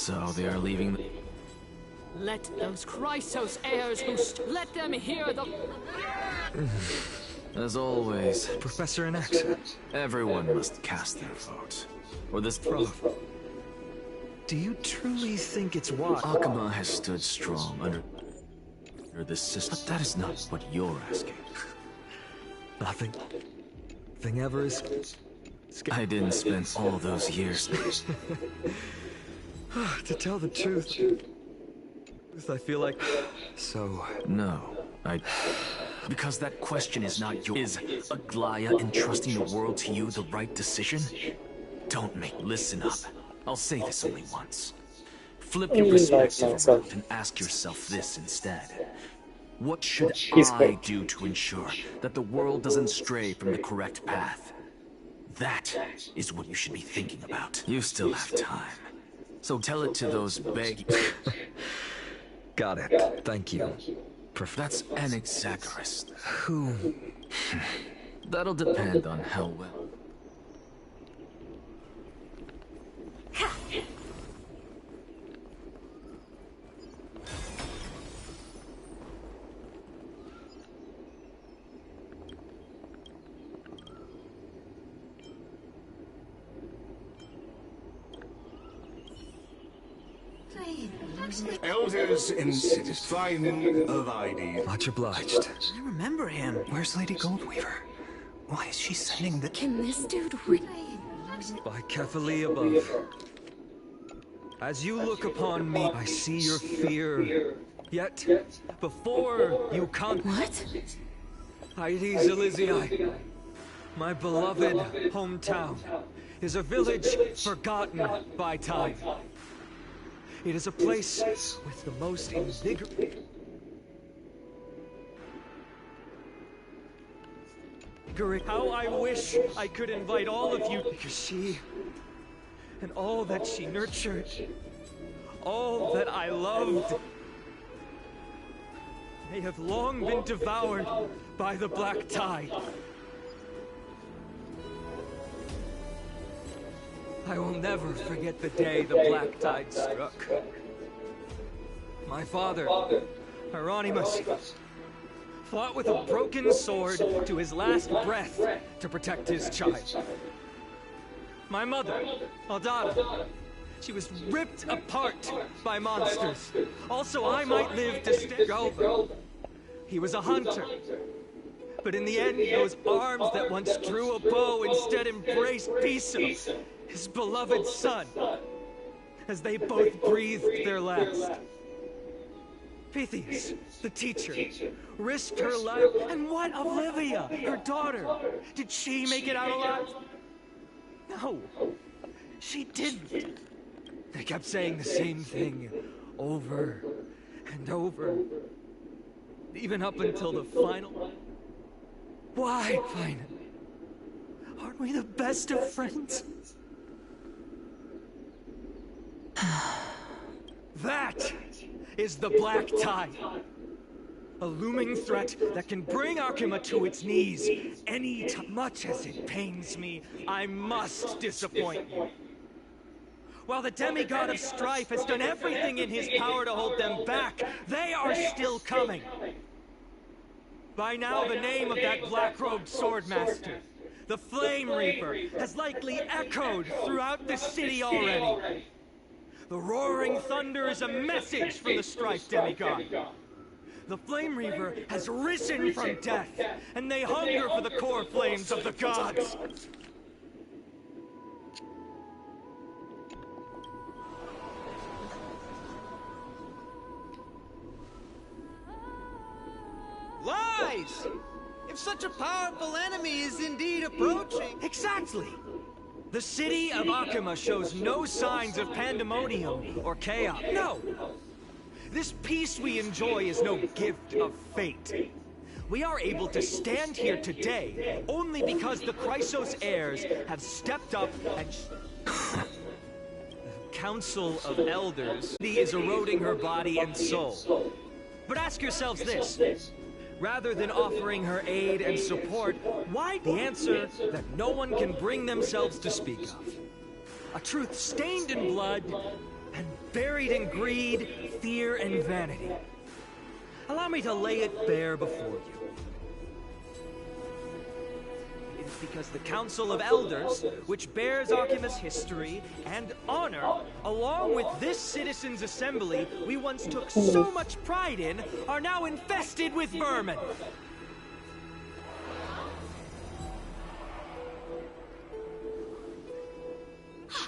S12: So they are leaving.
S13: Let those Chrysos heirs let them hear the...
S12: As always,
S5: Professor in accent.
S12: everyone must cast their vote. Or this
S5: Prof, do you truly think it's wise?
S12: Akuma has stood strong under this system. But that is not what you're asking.
S5: Nothing. Thing ever is...
S12: I didn't spend all those years.
S5: To tell the truth, I feel like... So...
S12: No, because that question is not yours. Is Aglaya entrusting the world to you the right decision? Listen up. I'll say this only once. Flip your perspective around and ask yourself this instead. What should I do to ensure that the world doesn't stray from the correct path? That is what you should be thinking about. You still have time. So tell it to those
S5: Got it. Thank you.
S12: That's an exaggerist.
S5: Who?
S12: That'll depend on how well.
S14: Elders in fine of ID.
S5: Much obliged.
S8: I remember him. Where's Lady Goldweaver? Why is she sending the...
S2: Can this dude read?
S5: By Kefali above. As you look upon me, I see your fear. Yet, before you come...
S2: What?
S5: Hydes Elysiae, my beloved hometown, is a village forgotten by time. It is a place with the most invigorating... How I wish I could invite all of you, because she and all that she nurtured, all that I loved, they have long been devoured by the black tide. I will never forget the day the black tide struck. My father, Hieronymus, fought with a broken sword to his last breath to protect his child. My mother, Aldada, she was ripped apart by monsters. Also, I might live to stand over. He was a hunter. But in the end, those arms that once drew a bow instead embraced Piso, his beloved son, as they both breathed their last. Pythias, the teacher, risked her life. And what of Livia, her daughter? Did she make it out alive? No, she didn't. They kept saying the same thing over and over, even up until the final. Why, finally? Aren't we the best of friends? That is the Black Tide. A looming threat that can bring Akuma to its knees any time. Much as it pains me, I must disappoint you. While the demigod of strife has done everything in his power to hold them back, they are still coming. By now, the name of that black-robed swordmaster, the Flame Reaper, has likely echoed throughout the city already. The roaring thunder is a message from the strife demigod. The Flame Reaper has risen from death, and they hunger for the core flames of the gods.
S8: Lies! If such a powerful enemy is indeed approaching...
S5: Exactly! The city of Akuma shows no signs of pandemonium or chaos. No! This peace we enjoy is no gift of fate. We are able to stand here today only because the Chrysos heirs have stepped up and... The Council of Elders is eroding her body and soul. But ask yourselves this. Rather than offering her aid and support, why the answer that no one can bring themselves to speak of? A truth stained in blood
S8: and buried in greed, fear, and vanity. Allow me to lay it bare before you. It is because the Council of Elders, which bears Archimus history and honor, along with this Citizens' Assembly we once took so much pride in, are now infested with vermin.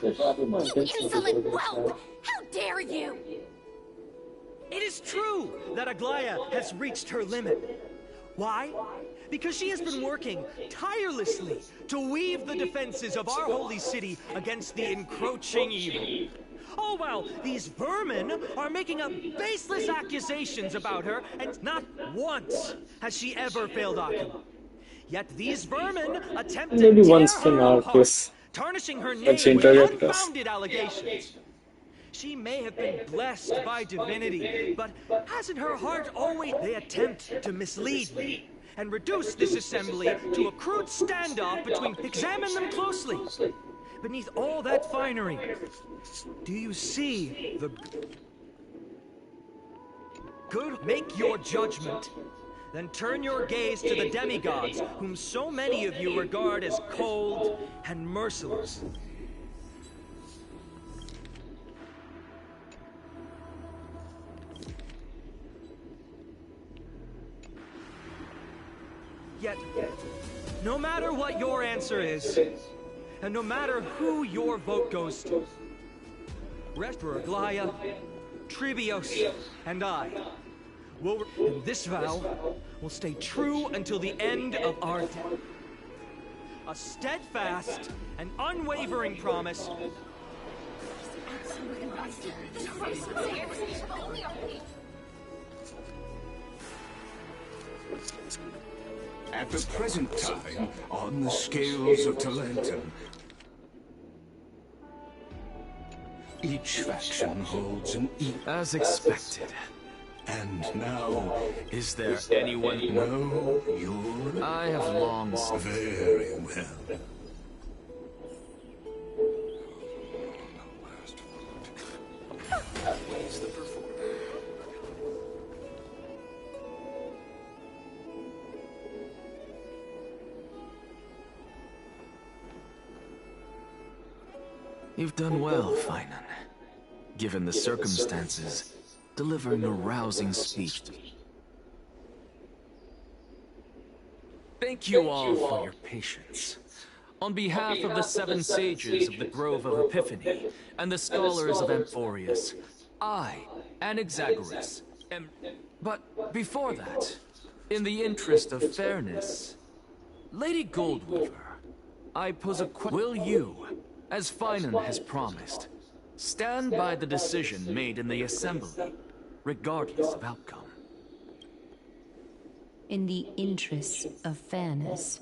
S3: You insolent whelp! How dare you!
S8: It is true that Aglaya has reached her limit. Why? Because she has been working tirelessly to weave the defenses of our holy city against the encroaching evil. All while these vermin are making up baseless accusations about her, and not once has she ever failed Akuma. Yet these vermin attempt to
S1: Maybe
S8: tear
S1: once can
S8: her apart,
S1: artists
S8: tarnishing her
S1: when she
S8: name with
S1: interrogated us.
S8: unfounded allegations. She may have been blessed by divinity, but hasn't her heart always... They attempt to mislead me and reduce this assembly to a crude standoff between... Examine them closely. Beneath all that finery, do you see the... Good? Make your judgment. Then turn your gaze to the demigods, whom so many of you regard as cold and merciless. Yet, no matter what your answer is, and no matter who your vote goes to, rest for Aglaya, Trivios, and I will, and this vow will stay true until the end of our death. A steadfast and unwavering promise.
S14: At the present time, on the scales of Talentum, each faction holds an
S12: As expected.
S14: And now...
S12: Is there anyone...
S14: No, you're...
S12: I have long...
S14: Very well.
S12: Outweighs the performance. You've done well, Finan. Given the circumstances, delivering a rousing speech. Thank you all for your patience. On behalf of the 7 sages of the Grove of Epiphany and the scholars of Amphorius, I, Anaxagoras, am... But before that, in the interest of fairness, Lady Goldweaver, I pose a question. Will you, as Finan has promised, stand by the decision made in the Assembly, regardless of outcome?
S9: In the interest of fairness,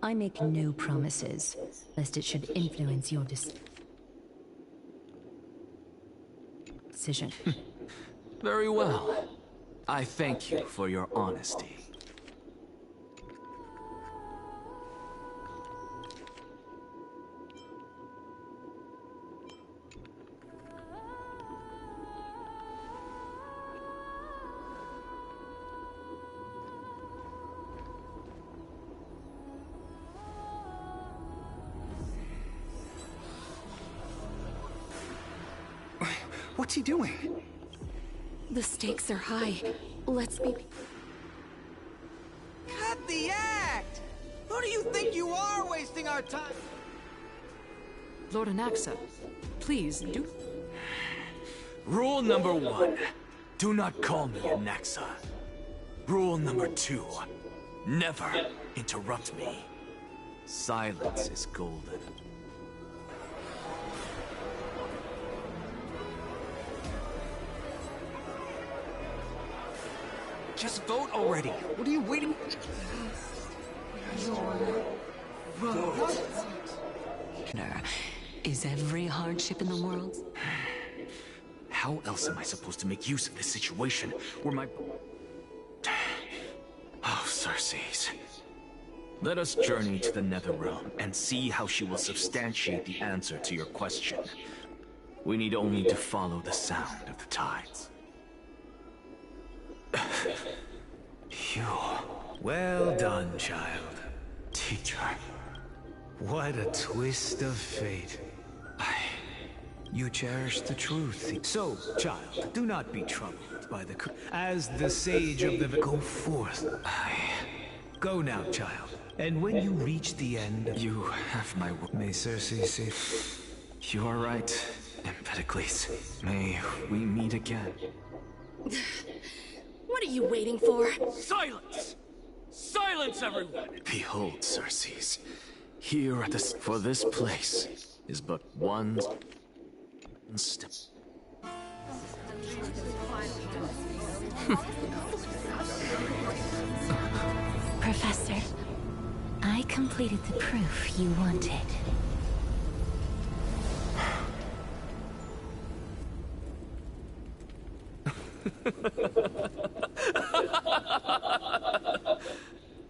S9: I make no promises, lest it should influence your decision.
S12: Very well. I thank you for your honesty.
S8: What's he doing?
S6: The stakes are high. Let's be...
S8: Cut the act! Who do you think you are wasting our time?
S13: Lord Anaxa, please do...
S12: Rule number 1. Do not call me Anaxa. Rule number 2. Never interrupt me. Silence is golden. Just vote already. What are you waiting?
S11: Is every hardship in the world?
S12: How else am I supposed to make use of this situation where my... Oh, Circes. Let us journey to the Nether Realm and see how she will substantiate the answer to your question. We need only to follow the sound of the tides.
S15: You... Well done, child.
S12: Teacher.
S15: What a twist of fate. You cherish the truth. So, child, do not be troubled by the... As the sage of the... Go forth. Go now, child. And when you reach the end...
S12: You have my word.
S15: May Circe say...
S12: You are right, Empedocles. May we meet again.
S13: What are you waiting for? Silence! Silence, everyone!
S12: Behold, Circes. Here at this... For this place is but one step.
S2: Professor, I completed the proof you wanted.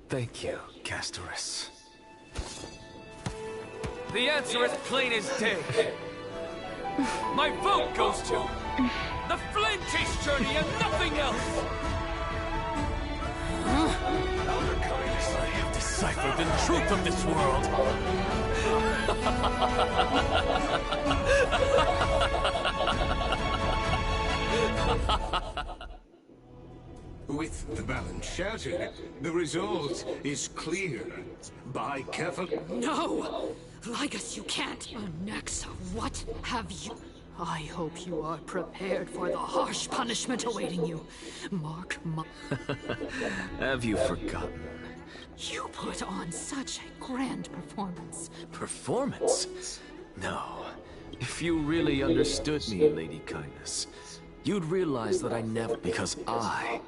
S12: Thank you, Castorus.
S7: The answer is plain as day. My vote goes to the Flame Chase journey and nothing else!
S12: I have deciphered the truth of this world.
S14: With the balance shattered, the result is clear. By careful...
S13: No! Ligus, you can't! Nexa, what have you... I hope you are prepared for the harsh punishment awaiting you. Mark my...
S12: Have you forgotten?
S13: You put on such a grand performance.
S12: Performance? No. If you really understood me, Lady Kindness, you'd realize that I never... Because I...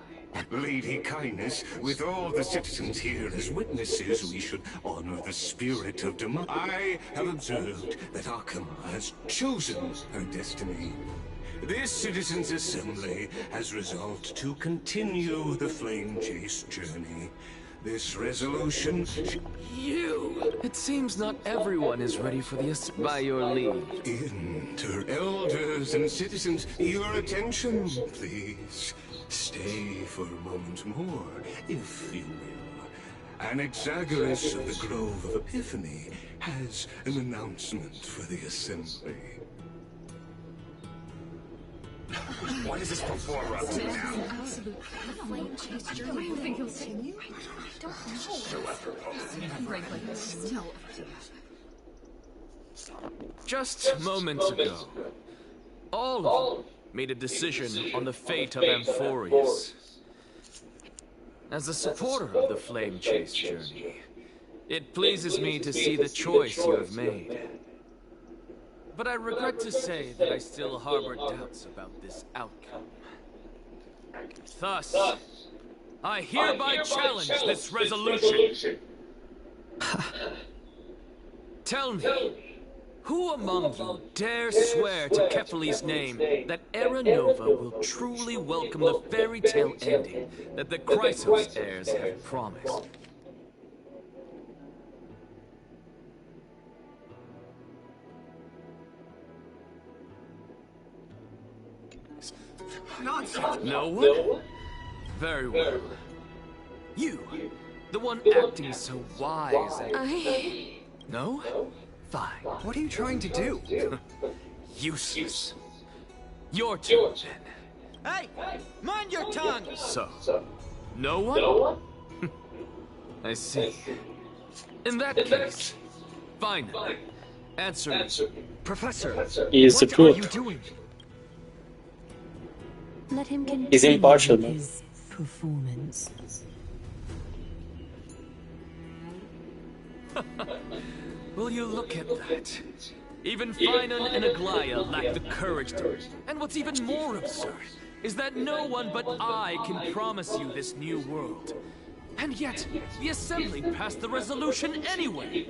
S14: Lady Kindness, with all the citizens here as witnesses, we should honor the spirit of democracy. I have observed that Arkham has chosen her destiny. This citizens' assembly has resolved to continue the Flame Chase journey. This resolution...
S12: You! It seems not everyone is ready for the by your leave.
S14: Enter elders and citizens, your attention, please. Stay for a moment more, if you will. Anaxagoras of the Grove of Epiphany has an announcement for the assembly.
S16: What is this performer up to now?
S13: Do you think he'll continue? I don't know.
S7: Just moments ago, all of them made a decision on the fate of Amphorius. As a supporter of the Flame Chase journey, it pleases me to see the choice you have made. But I regret to say that I still harbor doubts about this outcome. Thus, I hereby challenge this resolution. Tell me, who among you dare swear to Kephales's name that Era Nova will truly welcome the fairy tale ending that the Chrysos heirs have promised?
S16: Nonsense!
S7: No one? Very well. You, the one acting so wise and... No? Fine.
S8: What are you trying to do?
S7: Useless. Your turn, then.
S8: Hey! Mind your tongue!
S7: So, no one? I see. In that case, finally, answer me.
S8: Professor,
S1: Is the
S8: what are you
S1: truth.
S8: doing?
S2: Let him continue
S1: He's impartial, man.
S2: his performance.
S7: Will you look at that? Even Finan and Aglaya lack the courage to... And what's even more absurd is that no one but I can promise you this new world. And yet, the Assembly passed the resolution anyway.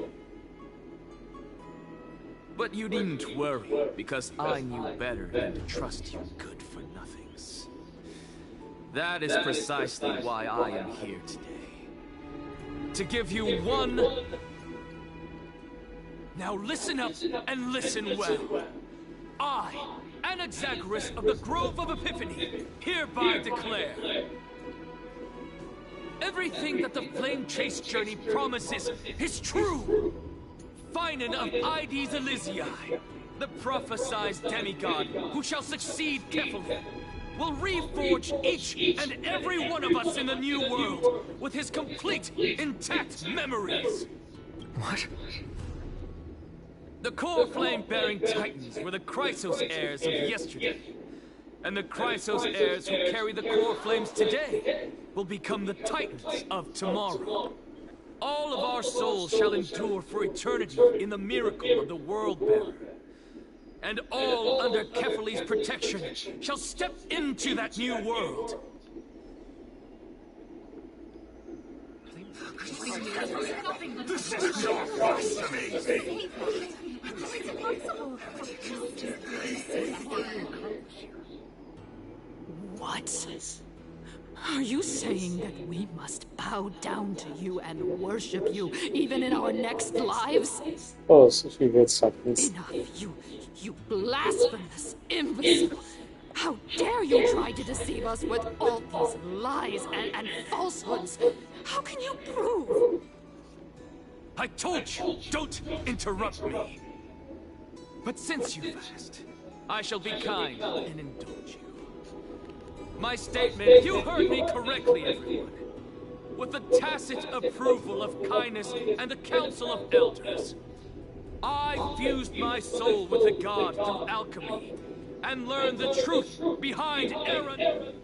S7: But you needn't worry, because I knew better than to trust you good-for-nothings. That is precisely why I am here today. To give you one... Now listen up and listen well. I, Anaxagoras of the Grove of Epiphany, hereby declare everything that the Flame Chase journey promises is true! Finan of Ides Elysiae, the prophesized demigod who shall succeed Kefalin, will reforge each and every one of us in the new world with his complete, intact memories.
S15: What?
S7: The core flame-bearing titans were the Chrysos heirs of yesterday, and the Chrysos heirs who carry the core flames today will become the titans of tomorrow. All of our souls shall endure for eternity in the miracle of the World-Bearer. And all under Kefali's protection shall step into that new world.
S16: This is not blasphemy!
S13: What? Are you saying that we must bow down to you and worship you, even in our next lives?
S1: Oh, so she gets seconds.
S13: Enough, you blasphemous imbecile! How dare you try to deceive us with all these lies and falsehoods? How can you prove?
S7: I told you, don't interrupt me. But since you've asked, I shall be kind and indulge you. My statement, you heard me correctly, everyone. With the tacit approval of kindness and the Council of Elders, I fused my soul with the god through alchemy, and learned the truth behind Aaron.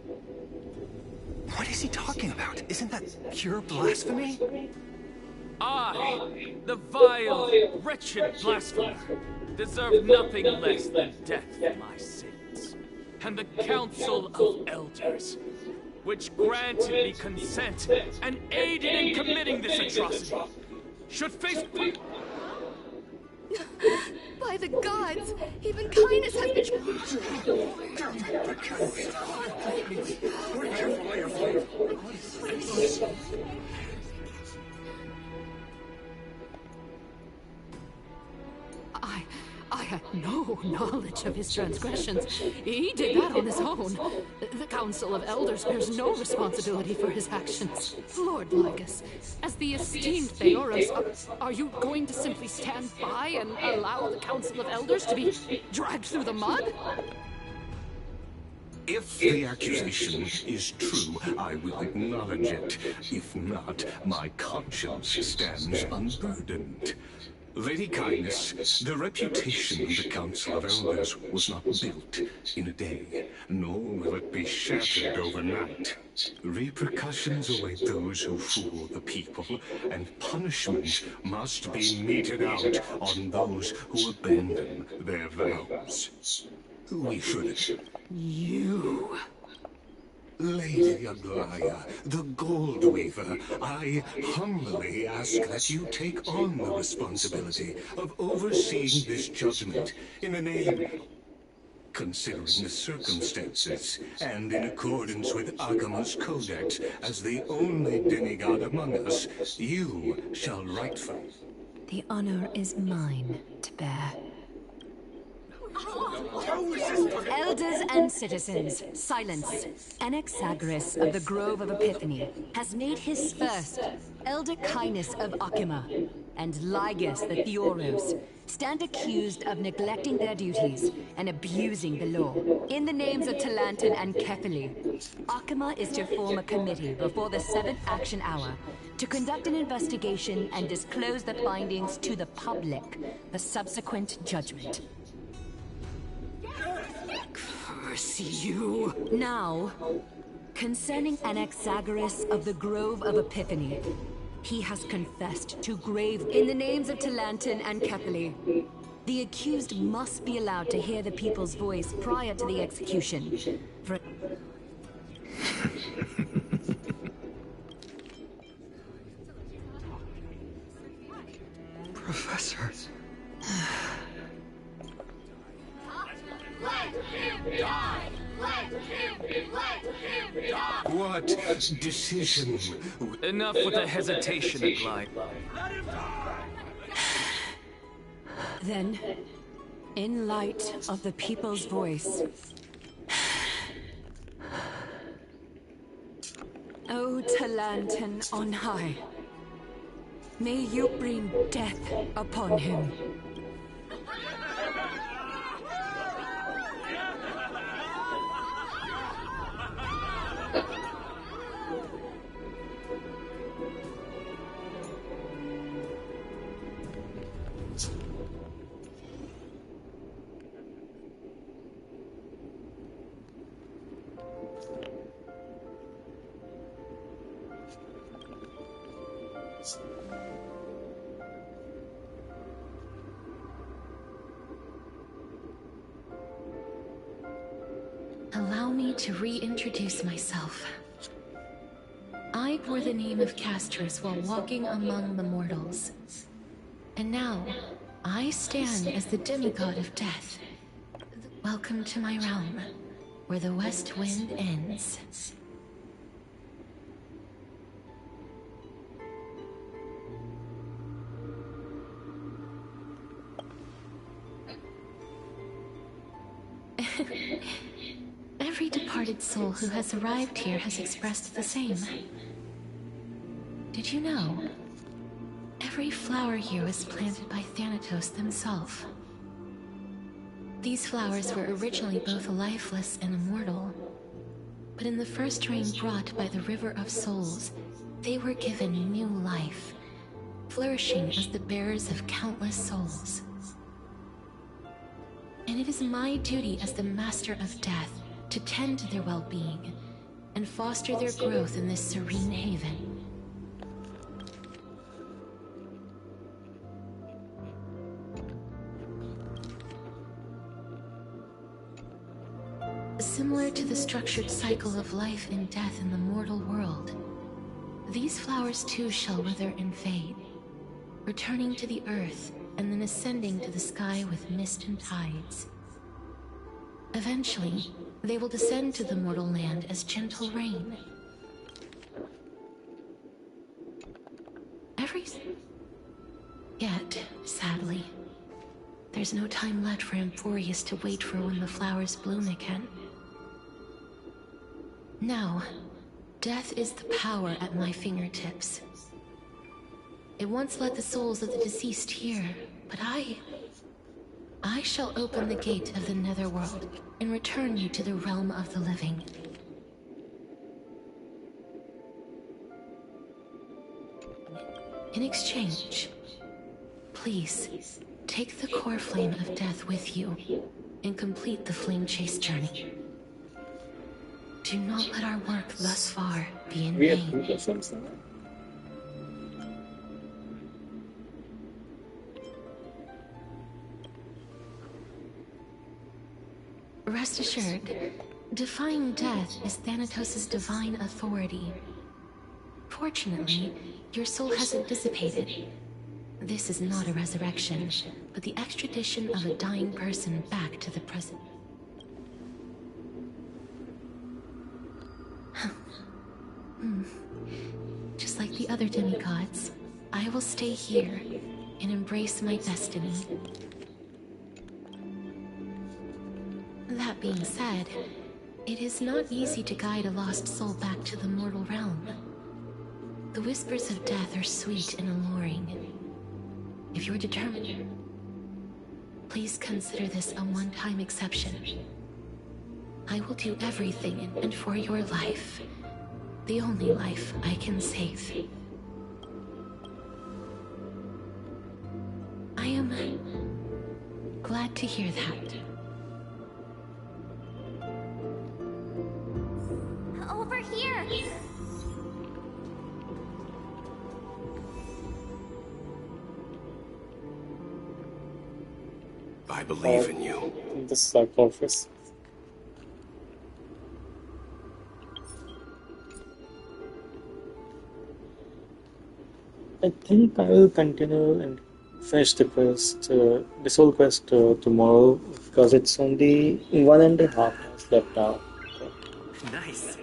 S15: What is he talking about? Isn't that pure blasphemy?
S7: I, the vile, wretched blasphemer, deserve nothing less than death for my sins. And the Council of Elders, which granted me consent and aided in committing this atrocity, should face...
S13: By the gods, even kindness has been... I had no knowledge of his transgressions. He did that on his own. The Council of Elders bears no responsibility for his actions. Lord Lycus, as the esteemed Theoros, are you going to simply stand by and allow the Council of Elders to be dragged through the mud?
S14: If the accusation is true, I will acknowledge it. If not, my conscience stands unburdened. Lady Kindness, the reputation of the Council of Elders was not built in a day, nor will it be shattered overnight. Repercussions await those who fool the people, and punishment must be meted out on those who abandon their vows. We should...
S13: You...
S14: Lady Aglaya, the Gold Weaver, I humbly ask that you take on the responsibility of overseeing this judgment in the name, considering the circumstances, and in accordance with Agama's codex, as the only demigod among us, you shall rightfully...
S9: The honor is mine to bear.
S11: Elders and citizens, silence. Anaxagoras of the Grove of Epiphany has made his first. Elder Kindness of Akima and Lygus the Theoros stand accused of neglecting their duties and abusing the law. In the names of Talantin and Kefali, Akima is to form a committee before the 7th action hour to conduct an investigation and disclose the findings to the public for subsequent judgment.
S13: Curse you!
S11: Now, concerning Anaxagoras of the Grove of Epiphany, he has confessed to grave in the names of Talantin and Kefali. The accused must be allowed to hear the people's voice prior to the execution.
S15: Professor...
S16: Let him die! Let him die!
S14: What decision?
S7: Enough with the hesitation, Aglaya.
S9: Then,
S11: In light of the people's voice, O Talantan on high, may you bring death upon him.
S2: Allow me to reintroduce myself. I bore the name of Castros while walking among the mortals. And now, I stand as the demigod of death. Welcome to my realm, where the west wind ends. Every departed soul who has arrived here has expressed the same. Did you know? Every flower here was planted by Thanatos himself. These flowers were originally both lifeless and immortal, but in the first rain brought by the River of Souls, they were given new life, flourishing as the bearers of countless souls. And it is my duty as the Master of Death to tend to their well-being and foster their growth in this serene haven. Similar to the structured cycle of life and death in the mortal world, these flowers too shall wither and fade, returning to the earth and then ascending to the sky with mist and tides. Eventually, they will descend to the mortal land as gentle rain. Yet, sadly, there's no time left for Amphorius to wait for when the flowers bloom again. Now, death is the power at my fingertips. It once led the souls of the deceased here, but I shall open the gate of the netherworld and return you to the realm of the living. In exchange, please, take the core flame of death with you and complete the flame chase journey. Do not let our work thus far be in vain. Rest assured, defying death is Thanatos' divine authority. Fortunately, your soul hasn't dissipated. This is not a resurrection, but the extradition of a dying person back to the present. Just like the other demigods, I will stay here and embrace my destiny. That being said, it is not easy to guide a lost soul back to the mortal realm. The whispers of death are sweet and alluring. If you're determined, please consider this a one-time exception. I will do everything and for your life. The only life I can save. I am glad to hear that.
S3: Over here!
S14: I believe in you.
S1: In the sarcophagus. I think I will continue and finish the quest, this whole quest tomorrow, because it's only 1.5 hours left now.
S8: Nice.